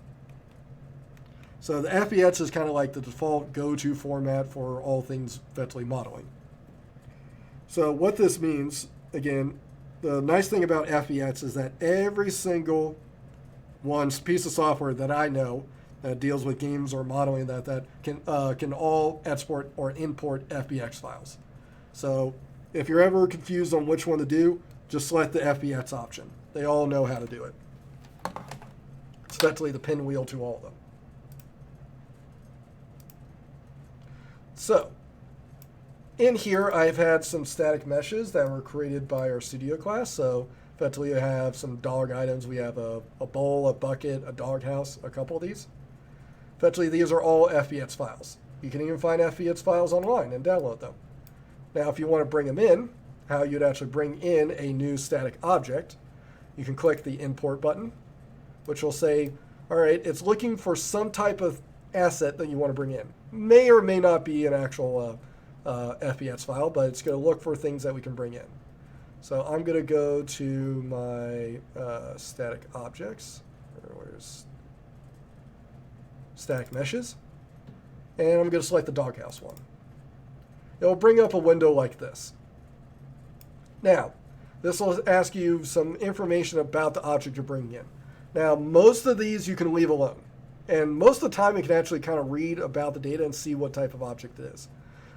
So the FBX is kind of like the default go-to format for all things effectively modeling. So what this means again, the nice thing about FBX is that every single piece of software that I know that deals with games or modeling that can all export or import FBX files. So if you're ever confused on which one to do, just select the FBX option. They all know how to do it. It's effectively the pinwheel to all of them. So in here, I've had some static meshes that were created by our studio class. So effectively, I have some dog items. We have a bowl, a bucket, a doghouse, a couple of these. Effectively, these are all FBX files. You can even find FBX files online and download them. Now, if you want to bring them in, how you'd actually bring in a new static object, you can click the import button, which will say, all right, it's looking for some type of asset that you want to bring in. May or may not be an actual FBX file, but it's going to look for things that we can bring in. So I'm going to go to my static objects. Where's static meshes? And I'm going to select the doghouse one. It'll bring up a window like this. Now, this will ask you some information about the object you're bringing in. Now, most of these you can leave alone. And most of the time you can actually kind of read about the data and see what type of object it is.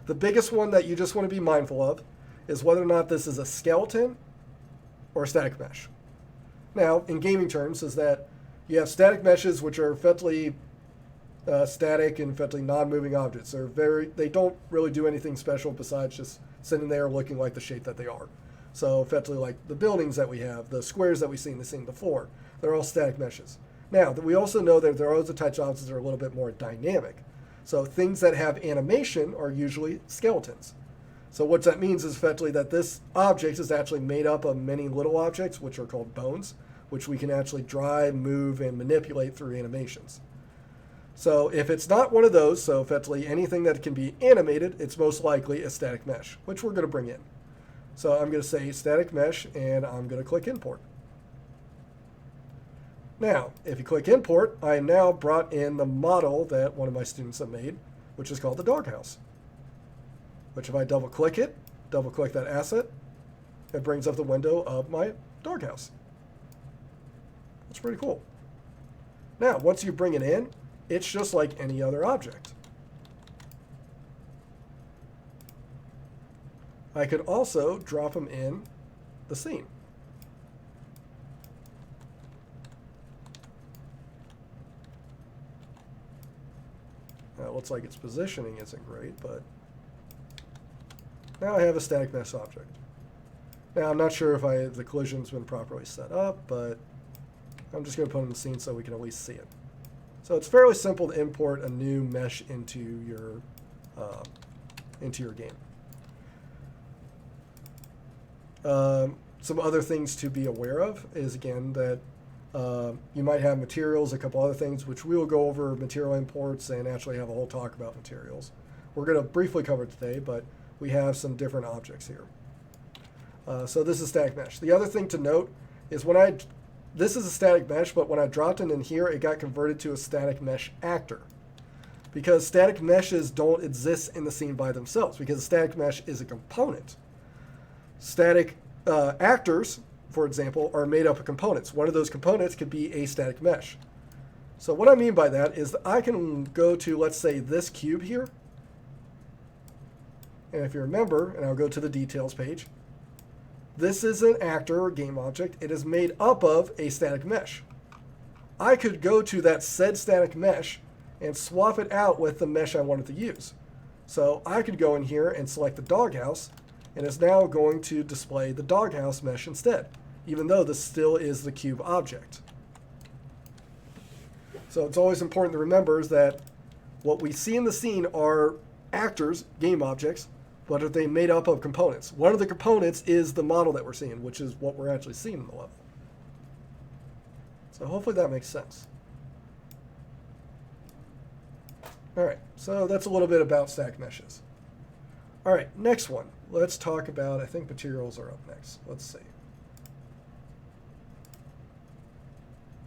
The biggest one that you just want to be mindful of is whether or not this is a skeleton or a static mesh. Now, in gaming terms, is that you have static meshes, which are effectively static and effectively non-moving objects. They don't really do anything special besides just sitting there looking like the shape that they are. So effectively, like the buildings that we have, the squares that we've seen the scene before, they're all static meshes. Now, we also know that there are other types of objects that are a little bit more dynamic. So things that have animation are usually skeletons. So what that means is effectively that this object is actually made up of many little objects, which are called bones, which we can actually drive, move, and manipulate through animations. So if it's not one of those, so effectively anything that can be animated, it's most likely a static mesh, which we're going to bring in. So I'm going to say static mesh, and I'm going to click import. Now, if you click import, I am now brought in the model that one of my students have made, which is called the doghouse. Which if I double click that asset, it brings up the window of my doghouse. That's pretty cool. Now, once you bring it in, it's just like any other object. I could also drop them in the scene. Now, it looks like its positioning isn't great, but now I have a static mesh object. Now, I'm not sure if the collision's been properly set up, but I'm just going to put it in the scene so we can at least see it. So it's fairly simple to import a new mesh into your game. Some other things to be aware of is, again, that you might have materials, a couple other things, which we will go over material imports and actually have a whole talk about materials. We're going to briefly cover it today, but we have some different objects here. So this is static mesh. The other thing to note is this is a static mesh, but when I dropped it in here, it got converted to a static mesh actor. Because static meshes don't exist in the scene by themselves, because a static mesh is a component. Static actors, for example, are made up of components. One of those components could be a static mesh. So what I mean by that is that I can go to, let's say, this cube here. And if you remember, and I'll go to the details page, this is an actor or game object. It is made up of a static mesh. I could go to that said static mesh and swap it out with the mesh I wanted to use. So I could go in here and select the doghouse, and it's now going to display the doghouse mesh instead, even though this still is the cube object. So it's always important to remember is that what we see in the scene are actors, game objects, but are they made up of components? One of the components is the model that we're seeing, which is what we're actually seeing in the level. So hopefully that makes sense. All right, so that's a little bit about static meshes. All right, next one. Let's talk about, I think materials are up next. Let's see.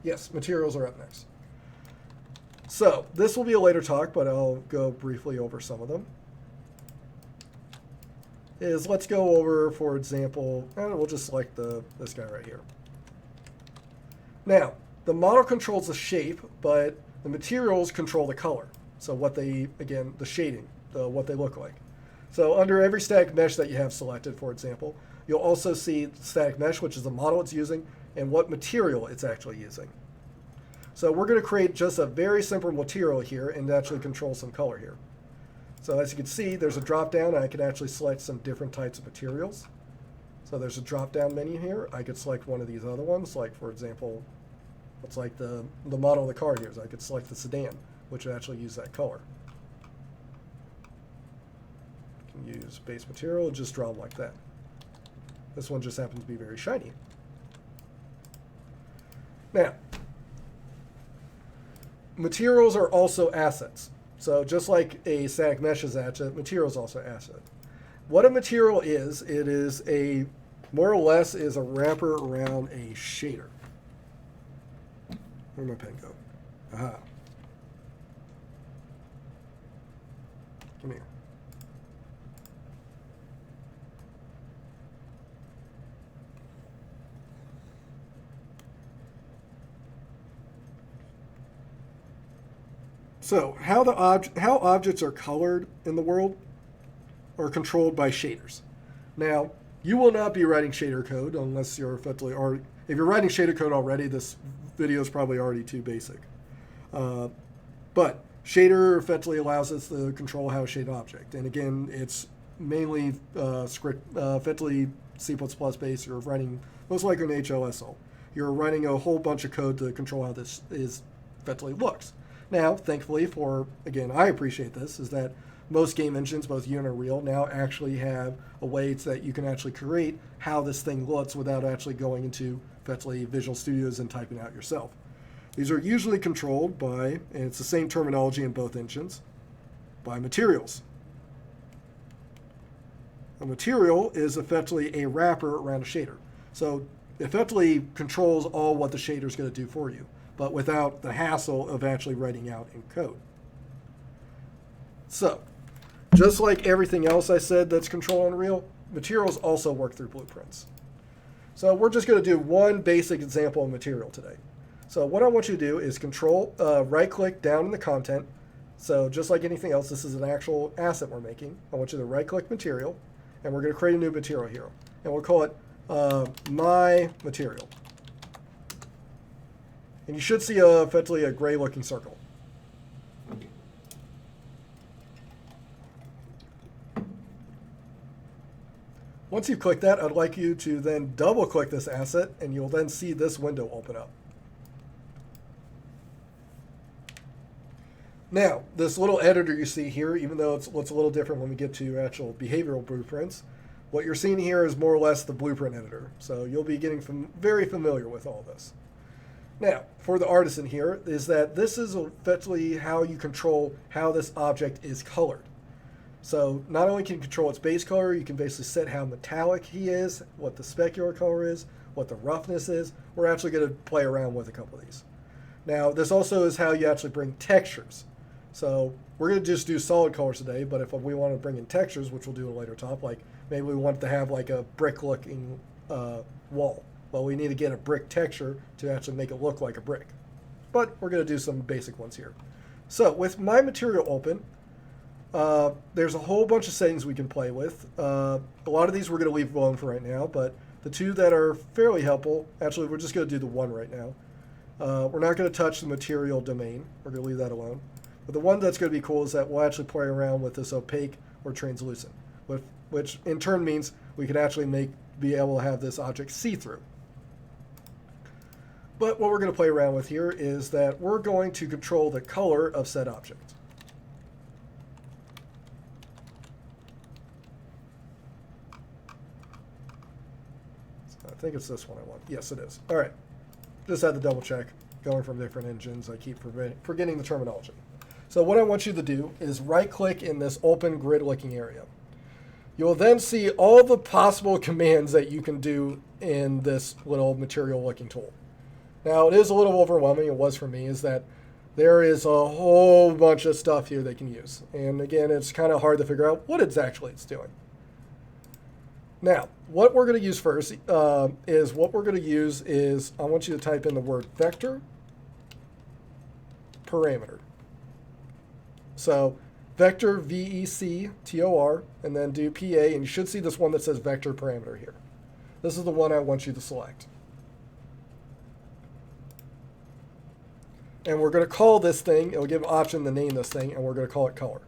Yes, materials are up next. So this will be a later talk, but I'll go briefly over some of them. is let's go over, for example, and we'll just select this guy right here. Now, the model controls the shape, but the materials control the color. So what they, again, the shading, what they look like. So under every static mesh that you have selected, for example, you'll also see static mesh, which is the model it's using, and what material it's actually using. So we're going to create just a very simple material here and actually control some color here. So as you can see, there's a drop down, and I can actually select some different types of materials. So there's a drop down menu here. I could select one of these other ones, like for example, what's like the model of the car here. So I could select the sedan, which would actually use that color. You can use base material, just draw them like that. This one just happens to be very shiny. Now, materials are also assets. So just like a static mesh is asset, material is also asset. What a material is, it is a, more or less, is a wrapper around a shader. Where'd my pen go? Aha. Come here. So how objects are colored in the world are controlled by shaders. Now, you will not be writing shader code unless you're effectively already, if you're writing shader code already, this video is probably already too basic. But shader effectively allows us to control how to shade an object. And again, it's mainly effectively C++ based. You're writing most likely an HLSL. You're writing a whole bunch of code to control how this is effectively looks. Now, thankfully for, again, I appreciate this, is that most game engines, both Unity and Unreal, now actually have a way that you can actually create how this thing looks without actually going into, effectively, Visual Studios and typing out yourself. These are usually controlled by, and it's the same terminology in both engines, by materials. A material is effectively a wrapper around a shader. So effectively controls all what the shader is going to do for you, but without the hassle of actually writing out in code. So, just like everything else I said that's controlled in Unreal, materials also work through blueprints. So we're just going to do one basic example of material today. So what I want you to do is right-click down in the content. So just like anything else, this is an actual asset we're making. I want you to right-click material, and we're going to create a new material here. And we'll call it my material. And you should see effectively a gray-looking circle. Once you click that, I'd like you to then double-click this asset, and you'll then see this window open up. Now, this little editor you see here, even though it's a little different when we get to actual behavioral blueprints, what you're seeing here is more or less the blueprint editor. So you'll be getting very familiar with all this. Now, for the artisan here, is that this is effectively how you control how this object is colored. So not only can you control its base color, you can basically set how metallic he is, what the specular color is, what the roughness is. We're actually going to play around with a couple of these. Now, this also is how you actually bring textures. So we're going to just do solid colors today, but if we want to bring in textures, which we'll do a later top, like maybe we want to have like a brick-looking wall. Well, we need to get a brick texture to actually make it look like a brick. But we're going to do some basic ones here. So with my material open, there's a whole bunch of settings we can play with. A lot of these we're going to leave alone for right now, but the two that are fairly helpful, actually we're just going to do the one right now. We're not going to touch the material domain. We're going to leave that alone. But the one that's going to be cool is that we'll actually play around with this opaque or translucent, which in turn means we can actually be able to have this object see-through. But what we're going to play around with here is that we're going to control the color of said object. So I think it's this one I want. Yes, it is. All right. Just had to double check. Going from different engines, I keep forgetting the terminology. So what I want you to do is right-click in this open grid-looking area. You'll then see all the possible commands that you can do in this little material-looking tool. Now, it is a little overwhelming, it was for me, is that there is a whole bunch of stuff here they can use. And again, it's kind of hard to figure out what exactly it's doing. Now, what we're going to use first is I want you to type in the word vector parameter. So vector, V-E-C-T-O-R, and then do P-A, and you should see this one that says vector parameter here. This is the one I want you to select. And we're going to call this thing, it'll give an option to name this thing, and we're going to call it color.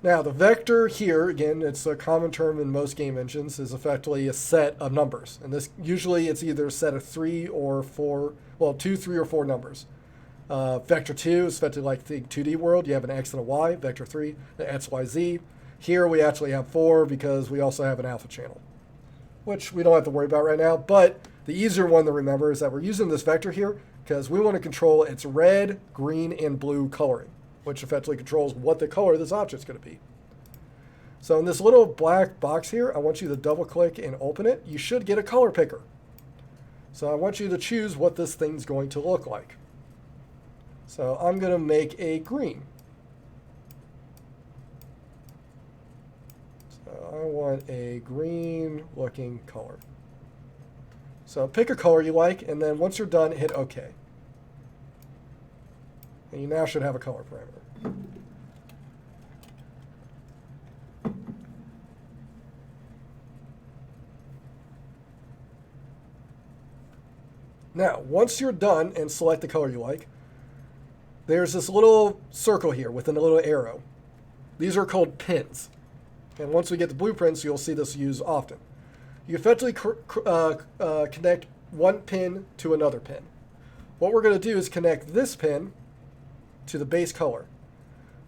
Now, the vector here, again, it's a common term in most game engines, is effectively a set of numbers. And this usually it's either a set of 3 or 4, well, 2, 3, or 4 numbers. Vector 2 is effectively like the 2D world. You have an X and a Y. Vector 3, the X, Y, Z. Here we actually have 4 because we also have an alpha channel, which we don't have to worry about right now. But the easier one to remember is that we're using this vector here because we want to control its red, green, and blue coloring, which effectively controls what the color of this object is going to be. So in this little black box here, I want you to double click and open it. You should get a color picker. So I want you to choose what this thing's going to look like. So I'm going to make a green. So I want a green looking color. So pick a color you like, and then once you're done, hit OK. And you now should have a color parameter. Now, once you're done and select the color you like, there's this little circle here with a little arrow. These are called pins. And once we get the blueprints, you'll see this used often. You effectively connect one pin to another pin. What we're going to do is connect this pin to the base color.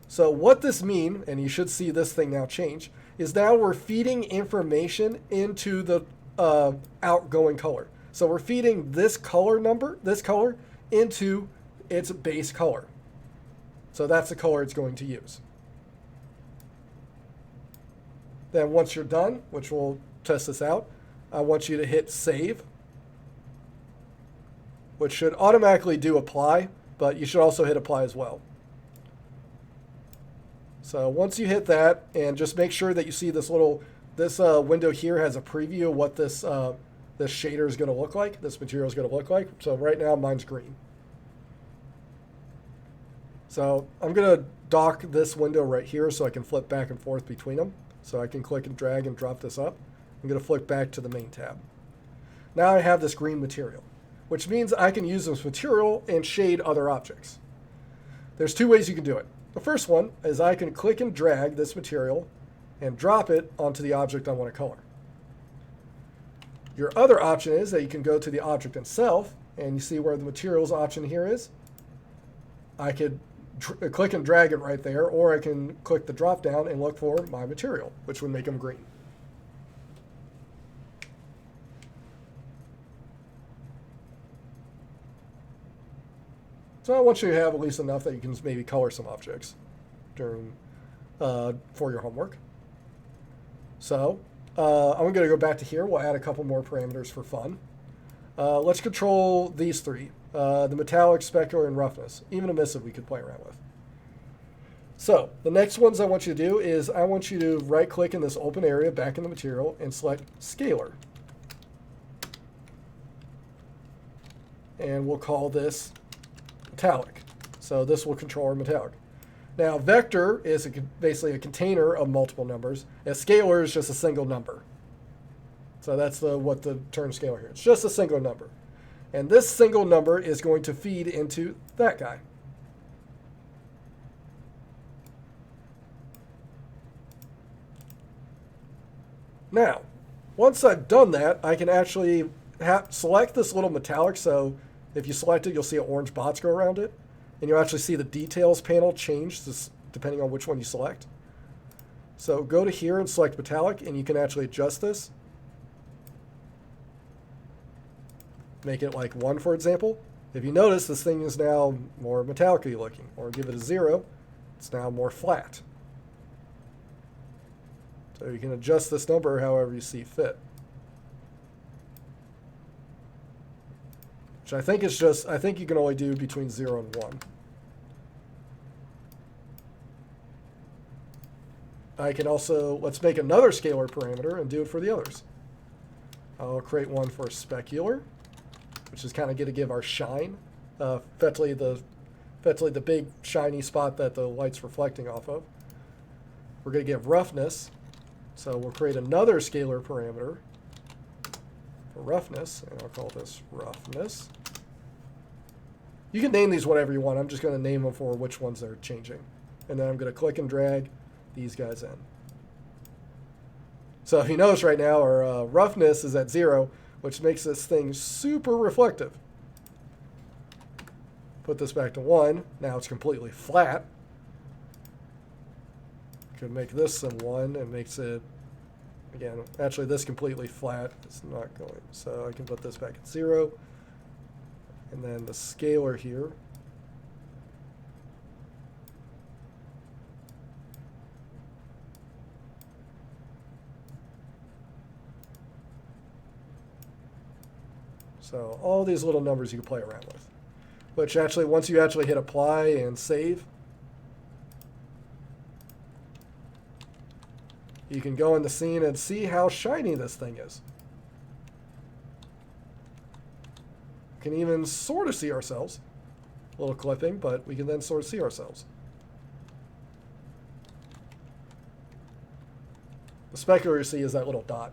So what this means, and you should see this thing now change, is now we're feeding information into the outgoing color. So we're feeding this color into its base color. So that's the color it's going to use. Then once you're done, which we'll test this out, I want you to hit save, which should automatically do apply, but you should also hit apply as well. So once you hit that, and just make sure that you see this window here has a preview of what this shader is going to look like, this material is going to look like. So right now mine's green. So I'm going to dock this window right here so I can flip back and forth between them. So I can click and drag and drop this up. I'm going to flip back to the main tab. Now I have this green material, which means I can use this material and shade other objects. There's two ways you can do it. The first one is I can click and drag this material and drop it onto the object I want to color. Your other option is that you can go to the object itself, and you see where the materials option here is. I could click and drag it right there, or I can click the drop down and look for my material, which would make them green. So I want you to have at least enough that you can maybe color some objects during for your homework. So I'm going to go back to here. We'll add a couple more parameters for fun. Let's control these three, the metallic, specular, and roughness. Even emissive we could play around with. So the next ones I want you to do is I want you to right-click in this open area back in the material and select scalar. And we'll call this metallic. So this will control our metallic. Now, vector is basically a container of multiple numbers, and scalar is just a single number. So that's what the term scalar here. It's just a single number. And this single number is going to feed into that guy. Now, once I've done that, I can actually select this little metallic. So if you select it, you'll see orange dots go around it. And you'll actually see the details panel change depending on which one you select. So go to here and select metallic, and you can actually adjust this. Make it like 1, for example. If you notice, this thing is now more metallic-y looking. Or give it a 0, it's now more flat. So you can adjust this number however you see fit. Which I think is just, I think you can only do between 0 and 1. I can also, let's make another scalar parameter and do it for the others. I'll create one for specular, which is kind of going to give our shine. Effectively the big shiny spot that the light's reflecting off of. We're going to give roughness. So we'll create another scalar parameter for roughness, and I'll call this roughness. You can name these whatever you want. I'm just going to name them for which ones they're changing. And then I'm going to click and drag these guys in. So if you notice right now, our roughness is at 0, which makes this thing super reflective. Put this back to 1. Now it's completely flat. Could make this some 1 and makes it, again, actually this completely flat. It's not going. So I can put this back at 0. And then the scalar here. So all these little numbers you can play around with. Which actually, once you actually hit apply and save, you can go in the scene and see how shiny this thing is. We can even sort of see ourselves. A little clipping, but we can then sort of see ourselves. The specular you see is that little dot.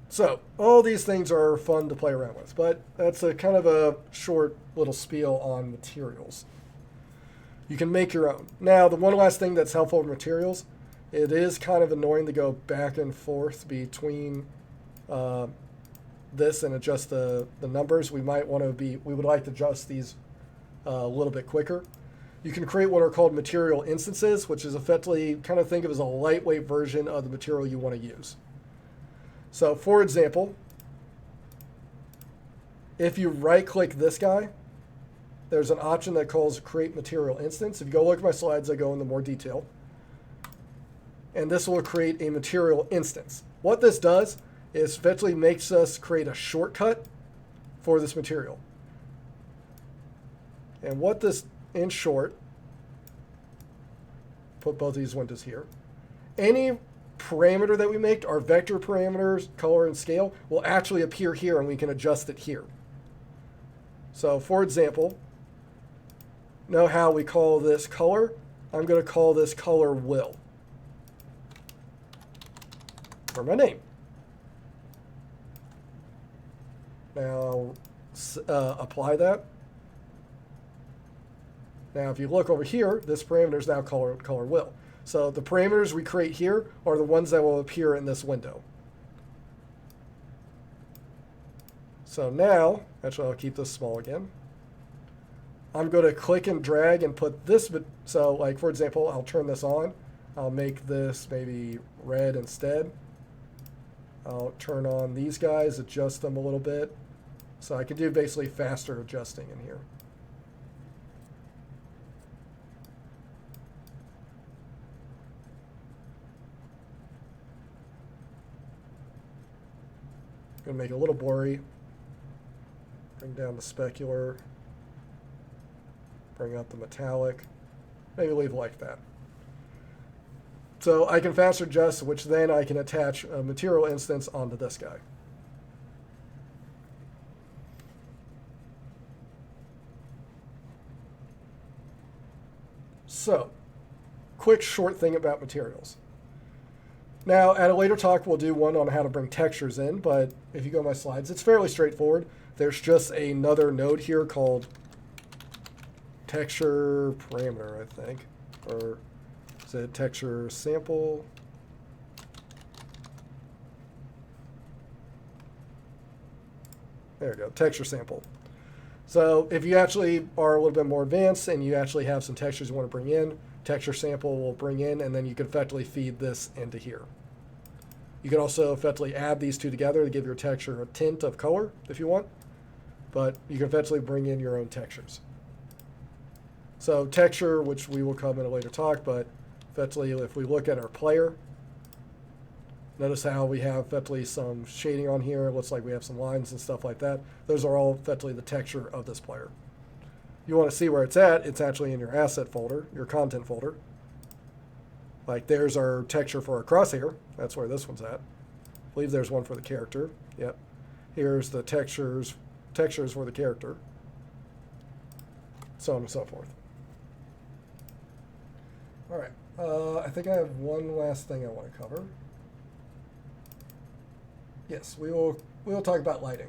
So all these things are fun to play around with, but that's a kind of a short little spiel on materials. You can make your own. Now, the one last thing that's helpful with materials, it is kind of annoying to go back and forth between this and adjust the numbers. We might want to we would like to adjust these a little bit quicker. You can create what are called material instances, which is effectively kind of think of as a lightweight version of the material you want to use. So for example, if you right click this guy, there's an option that calls create material instance. If you go look at my slides, I go into more detail. And this will create a material instance. What this does is effectively makes us create a shortcut for this material. And what this, in short, put both of these windows here. Any parameter that we make, our vector parameters, color and scale, will actually appear here and we can adjust it here. So for example, know how we call this color? I'm going to call this color will for my name. Now apply that. Now if you look over here, this parameter is now color will. So the parameters we create here are the ones that will appear in this window. So now, actually I'll keep this small again. I'm going to click and drag and put this, so like for example, I'll turn this on. I'll make this maybe red instead. I'll turn on these guys, adjust them a little bit. So I can do basically faster adjusting in here. Going to make it a little blurry. Bring down the specular. Bring up the metallic. Maybe leave it like that. So I can faster adjust, which then I can attach a material instance onto this guy. So, quick short thing about materials. Now, at a later talk, we'll do one on how to bring textures in, but if you go to my slides, it's fairly straightforward. There's just another node here called texture parameter, I think, or is it texture sample? There we go, texture sample. So if you actually are a little bit more advanced and you actually have some textures you want to bring in, texture sample will bring in, and then you can effectively feed this into here. You can also effectively add these two together to give your texture a tint of color if you want, but you can effectively bring in your own textures. So texture, which we will come in a later talk, but effectively if we look at our player, notice how we have effectively some shading on here. It looks like we have some lines and stuff like that. Those are all effectively the texture of this player. you want to see where it's at, it's actually in your asset folder, your content folder. Like there's our texture for our crosshair. That's where this one's at. I believe there's one for the character. Yep. Here's the textures for the character. So on and so forth. All right. I think I have one last thing I want to cover. Yes, we will talk about lighting.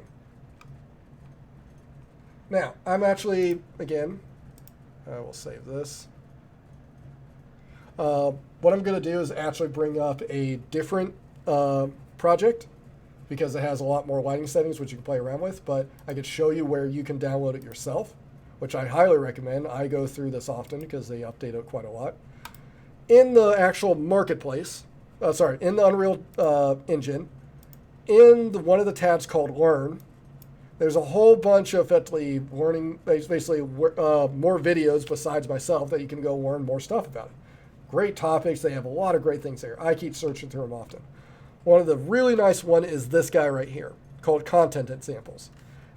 Now, I'm actually, again, I will save this. What I'm going to do is actually bring up a different project because it has a lot more lighting settings which you can play around with, but I could show you where you can download it yourself, which I highly recommend. I go through this often because they update it quite a lot. In the actual marketplace, in the Unreal Engine, one of the tabs called Learn, there's a whole bunch of effectively learning, basically more videos besides myself that you can go learn more stuff about it. Great topics. They have a lot of great things there. I keep searching through them often. One of the really nice one is this guy right here called Content Examples.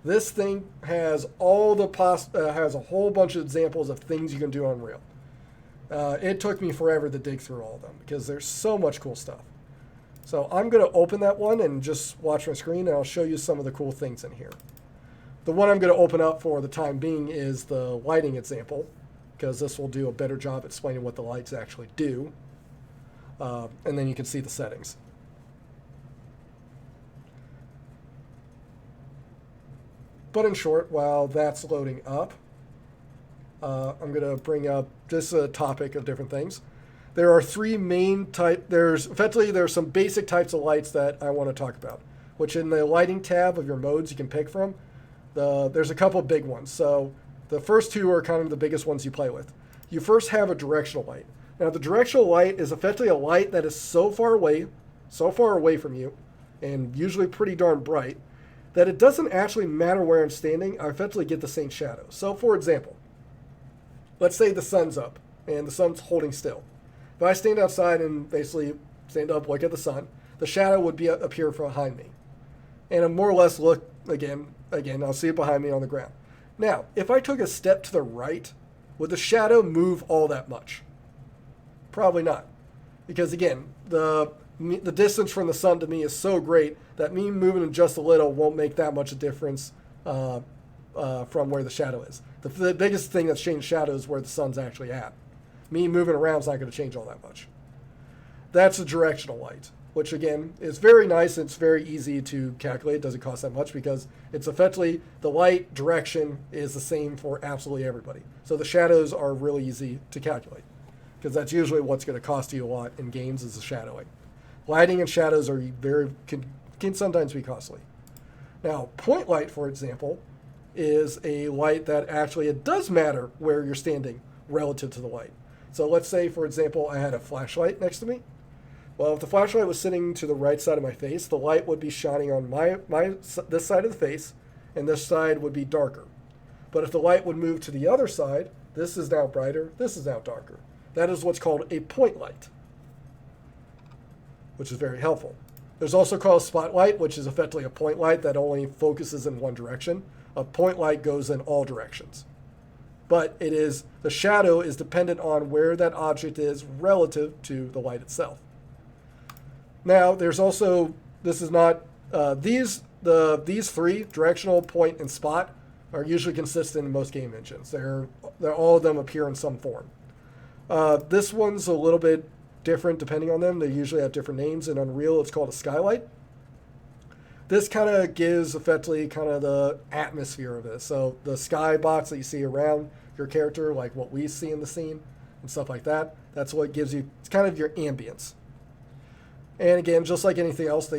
This thing has has a whole bunch of examples of things you can do on Unreal. It took me forever to dig through all of them because there's so much cool stuff. So I'm going to open that one and just watch my screen, and I'll show you some of the cool things in here. The one I'm going to open up for the time being is the lighting example, because this will do a better job explaining what the lights actually do. And then you can see the settings. But in short, while that's loading up, I'm going to bring up just a topic of different things. There are three main there's some basic types of lights that I want to talk about, which in the lighting tab of your modes you can pick from. There's a couple of big ones. So the first two are kind of the biggest ones you play with. You first have a directional light. Now the directional light is effectively a light that is so far away from you, and usually pretty darn bright, that it doesn't actually matter where I'm standing. I effectively get the same shadow. So for example, let's say the sun's up and the sun's holding still. If I stand outside and basically stand up, look at the sun, the shadow would appear from behind me. And I more or less look again, I'll see it behind me on the ground. Now, if I took a step to the right, would the shadow move all that much? Probably not. Because again, the distance from the sun to me is so great that me moving just a little won't make that much a difference from where the shadow is. The biggest thing that's changed shadow is where the sun's actually at. Me moving around is not going to change all that much. That's a directional light, which again is very nice. It's very easy to calculate. It doesn't cost that much because it's effectively the light direction is the same for absolutely everybody. So the shadows are really easy to calculate because that's usually what's going to cost you a lot in games is the shadowing. Lighting and shadows are can sometimes be costly. Now, point light, for example, is a light that actually it does matter where you're standing relative to the light. So let's say, for example, I had a flashlight next to me. Well, if the flashlight was sitting to the right side of my face, the light would be shining on this side of the face, and this side would be darker. But if the light would move to the other side, this is now brighter, this is now darker. That is what's called a point light, which is very helpful. There's also called a spotlight, which is effectively a point light that only focuses in one direction. A point light goes in all directions. But the shadow is dependent on where that object is relative to the light itself. Now, there's also, this is not, these three, directional, point, and spot, are usually consistent in most game engines. They're all of them appear in some form. This one's a little bit different depending on them. They usually have different names. In Unreal, it's called a skylight. This kind of gives effectively kind of the atmosphere of it. So the sky box that you see around your character, like what we see in the scene and stuff like that, that's what gives you, it's kind of your ambience. And again, just like anything else,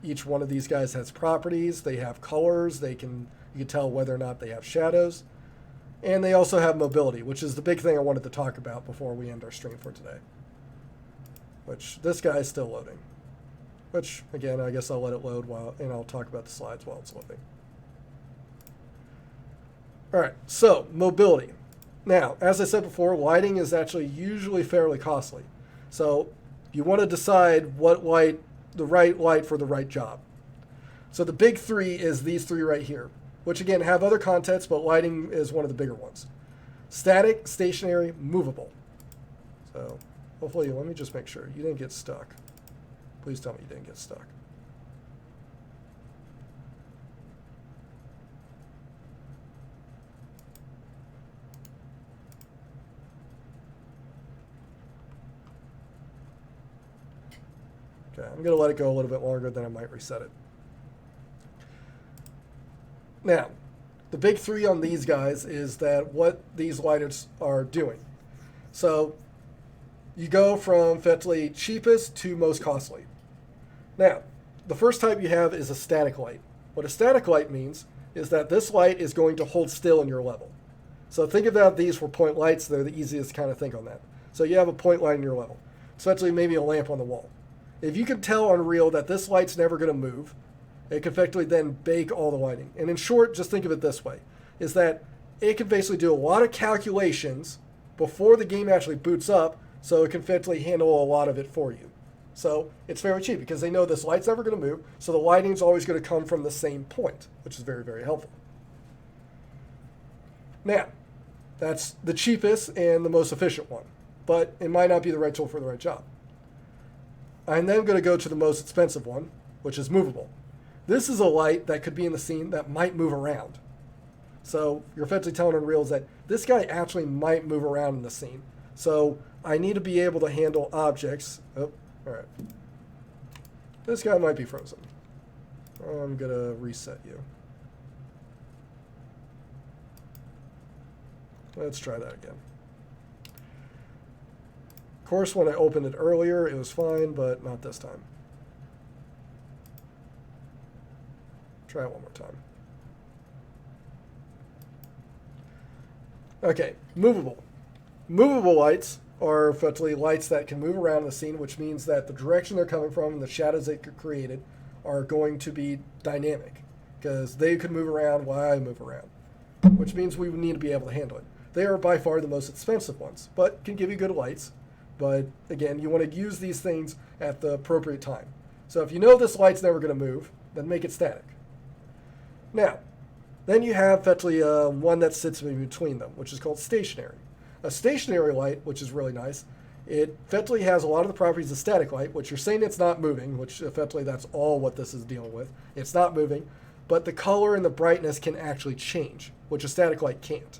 each one of these guys has properties. They have colors. You can tell whether or not they have shadows. And they also have mobility, which is the big thing I wanted to talk about before we end our stream for today. Which this guy is still loading. Which, again, I guess I'll let it load and I'll talk about the slides while it's loading. All right, so mobility. Now, as I said before, lighting is actually usually fairly costly. So you want to decide what light, the right light for the right job. So the big three is these three right here, which again have other contents, but lighting is one of the bigger ones. static, stationary, movable. So hopefully, let me just make sure you didn't get stuck. Please tell me you didn't get stuck. Okay, I'm going to let it go a little bit longer, then I might reset it. Now, the big three on these guys is that what these lighters are doing. So you go from effectively cheapest to most costly. Now, the first type you have is a static light. What a static light means is that this light is going to hold still in your level. So think about these for point lights. They're the easiest to kind of think on that. So you have a point light in your level, essentially maybe a lamp on the wall. If you can tell on Unreal that this light's never going to move, it can effectively then bake all the lighting. And in short, just think of it this way, is that it can basically do a lot of calculations before the game actually boots up, so it can effectively handle a lot of it for you. So it's very cheap because they know this light's never going to move, so the lighting's always going to come from the same point, which is very, very helpful. Now, that's the cheapest and the most efficient one, but it might not be the right tool for the right job. I'm then going to go to the most expensive one, which is movable. This is a light that could be in the scene that might move around. So you're effectively telling Unreal that this guy actually might move around in the scene. So I need to be able to handle objects. Oh, all right. This guy might be frozen. I'm going to reset you. Let's try that again. Of course, when I opened it earlier, it was fine, but not this time. Try it one more time. Okay, movable. Movable lights are effectively lights that can move around the scene, which means that the direction they're coming from and the shadows they created are going to be dynamic, because they could move around while I move around, which means we would need to be able to handle it. They are by far the most expensive ones, but can give you good lights. But again, you want to use these things at the appropriate time. So if you know this light's never going to move, then make it static. Now, then you have effectively one that sits in between them, which is called stationary. A stationary light, which is really nice, it effectively has a lot of the properties of static light, which you're saying it's not moving, which effectively that's all what this is dealing with. It's not moving, but the color and the brightness can actually change, which a static light can't.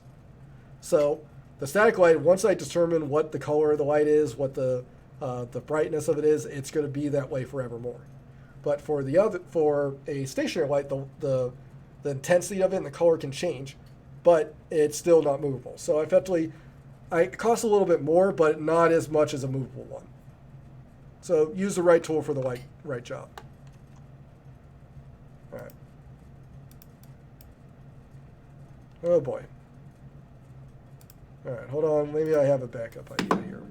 So the static light, once I determine what the color of the light is, what the brightness of it is, it's going to be that way forevermore. But for a stationary light, the intensity of it and the color can change, but it's still not movable. So effectively, it costs a little bit more, but not as much as a movable one. So use the right tool for the right job. All right. Oh boy. All right, hold on. Maybe I have a backup idea here.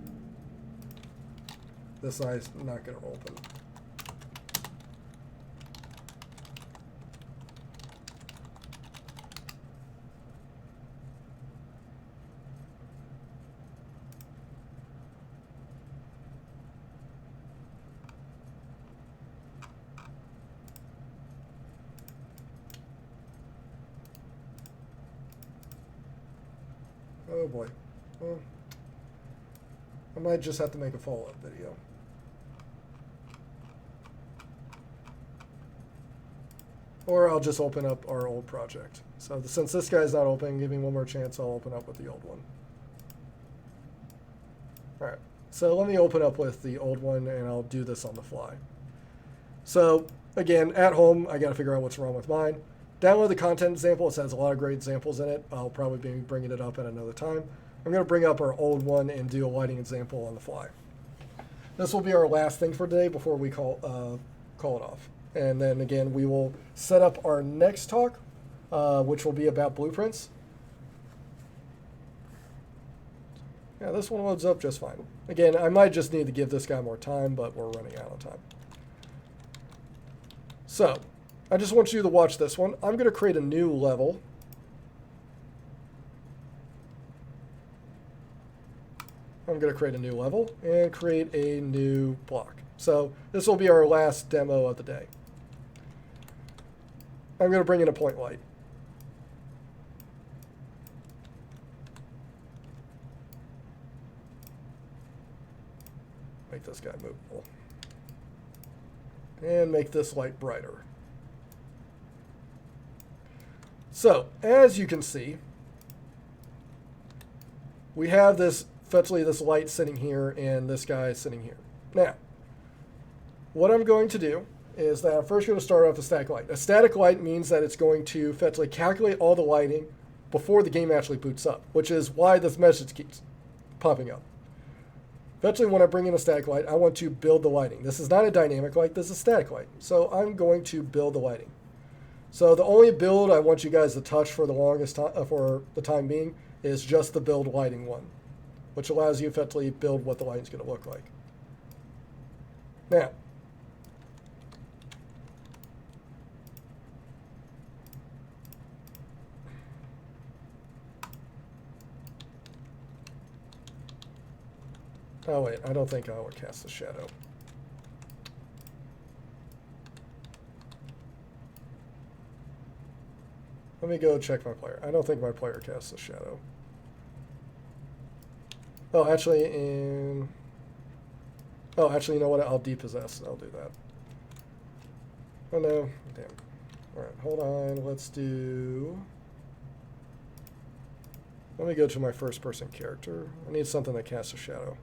This eye's not going to open. Oh boy. Well, I might just have to make a follow-up video. Or I'll just open up our old project. So since this guy's not open, give me one more chance, I'll open up with the old one. Alright, so let me open up with the old one and I'll do this on the fly. So again, at home, I got to figure out what's wrong with mine. Download the content example. It has a lot of great examples in it. I'll probably be bringing it up at another time. I'm going to bring up our old one and do a lighting example on the fly. This will be our last thing for today before we call it off. And then again, we will set up our next talk, which will be about blueprints. Yeah, this one loads up just fine. Again, I might just need to give this guy more time, but we're running out of time. So, I just want you to watch this one. I'm going to create a new level. I'm going to create a new level and create a new block. So this will be our last demo of the day. I'm going to bring in a point light. Make this guy movable. And make this light brighter. So, as you can see, we have this, effectively this light sitting here and this guy sitting here. Now, what I'm going to do is that I'm first going to start off with a static light. A static light means that it's going to effectively calculate all the lighting before the game actually boots up, which is why this message keeps popping up. Eventually, when I bring in a static light, I want to build the lighting. This is not a dynamic light, this is a static light. So I'm going to build the lighting. So the only build I want you guys to touch for the longest time, for the time being, is just the build lighting one, which allows you effectively build what the lighting's going to look like. Now, oh wait, I don't think I would cast the shadow. Let me go check my player. I don't think my player casts the shadow. Oh, actually, you know what? I'll depossess. I'll do that. Oh no, damn. All right, hold on. Let's do. Let me go to my first-person character. I need something that casts a shadow.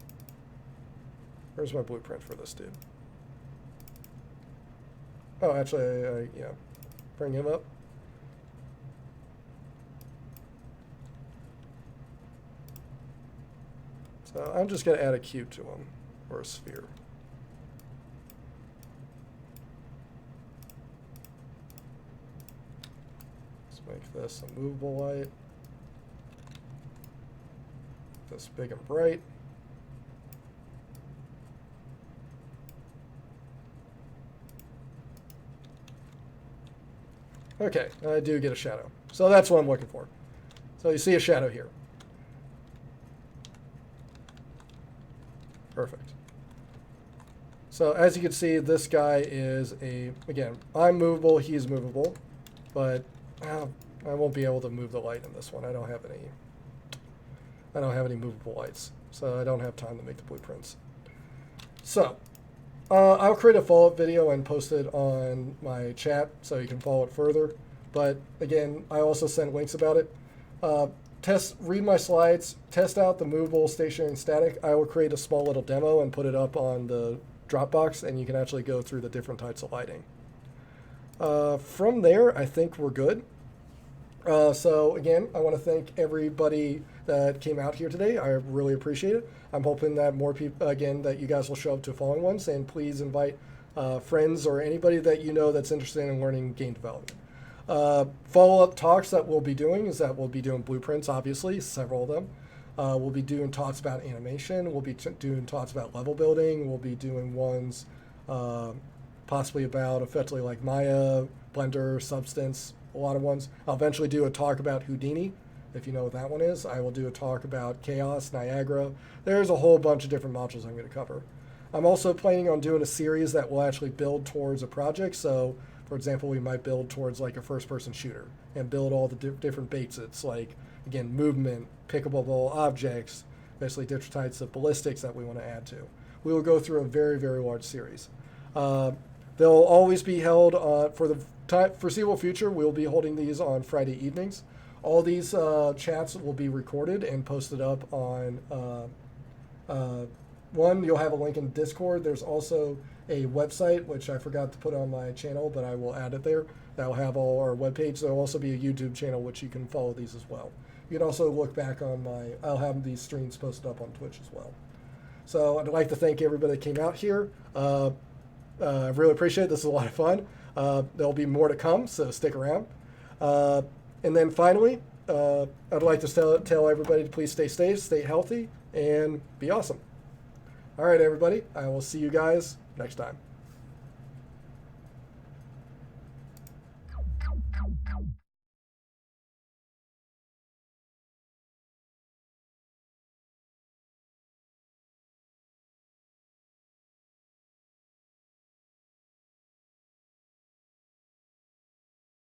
Where's my blueprint for this dude? Oh, actually, yeah. Bring him up. So I'm just going to add a cube to him, or a sphere. Let's make this a movable light. This big and bright. Okay, I do get a shadow. So that's what I'm looking for. So you see a shadow here. Perfect. So as you can see, this guy is again, I'm movable, he's movable, but I won't be able to move the light in this one. I don't have any movable lights, so I don't have time to make the blueprints. So I'll create a follow-up video and post it on my chat so you can follow it further. But again, I also sent links about it. Read my slides, test out the movable, stationary, and static. I will create a small little demo and put it up on the Dropbox, and you can actually go through the different types of lighting. From there, I think we're good. So again, I want to thank everybody that came out here today. I really appreciate it. I'm hoping that more people, again, that you guys will show up to following ones, and please invite friends or anybody that you know that's interested in learning game development. Follow-up talks that we'll be doing is that we'll be doing blueprints, obviously, several of them. We'll be doing talks about animation. We'll be doing talks about level building. We'll be doing ones possibly about effectively like Maya, Blender, Substance, a lot of ones. I'll eventually do a talk about Houdini, if you know what that one is. I will do a talk about Chaos, Niagara. There's a whole bunch of different modules I'm going to cover. I'm also planning on doing a series that will actually build towards a project. So, for example, we might build towards like a first-person shooter and build all the different baits. It's like, again, movement, pickable objects, basically different types of ballistics that we want to add to. We will go through a very, very large series. They'll always be held for the foreseeable future. We'll be holding these on Friday evenings. All these chats will be recorded and posted up on one. You'll have a link in Discord. There's also a website, which I forgot to put on my channel, but I will add it there. That will have all our webpage. There will also be a YouTube channel, which you can follow these as well. You can also look back on I'll have these streams posted up on Twitch as well. So I'd like to thank everybody that came out here. I really appreciate it. This is a lot of fun. There'll be more to come, so stick around. And then finally, I'd like to tell everybody to please stay safe, stay healthy, and be awesome. All right, everybody. I will see you guys next time.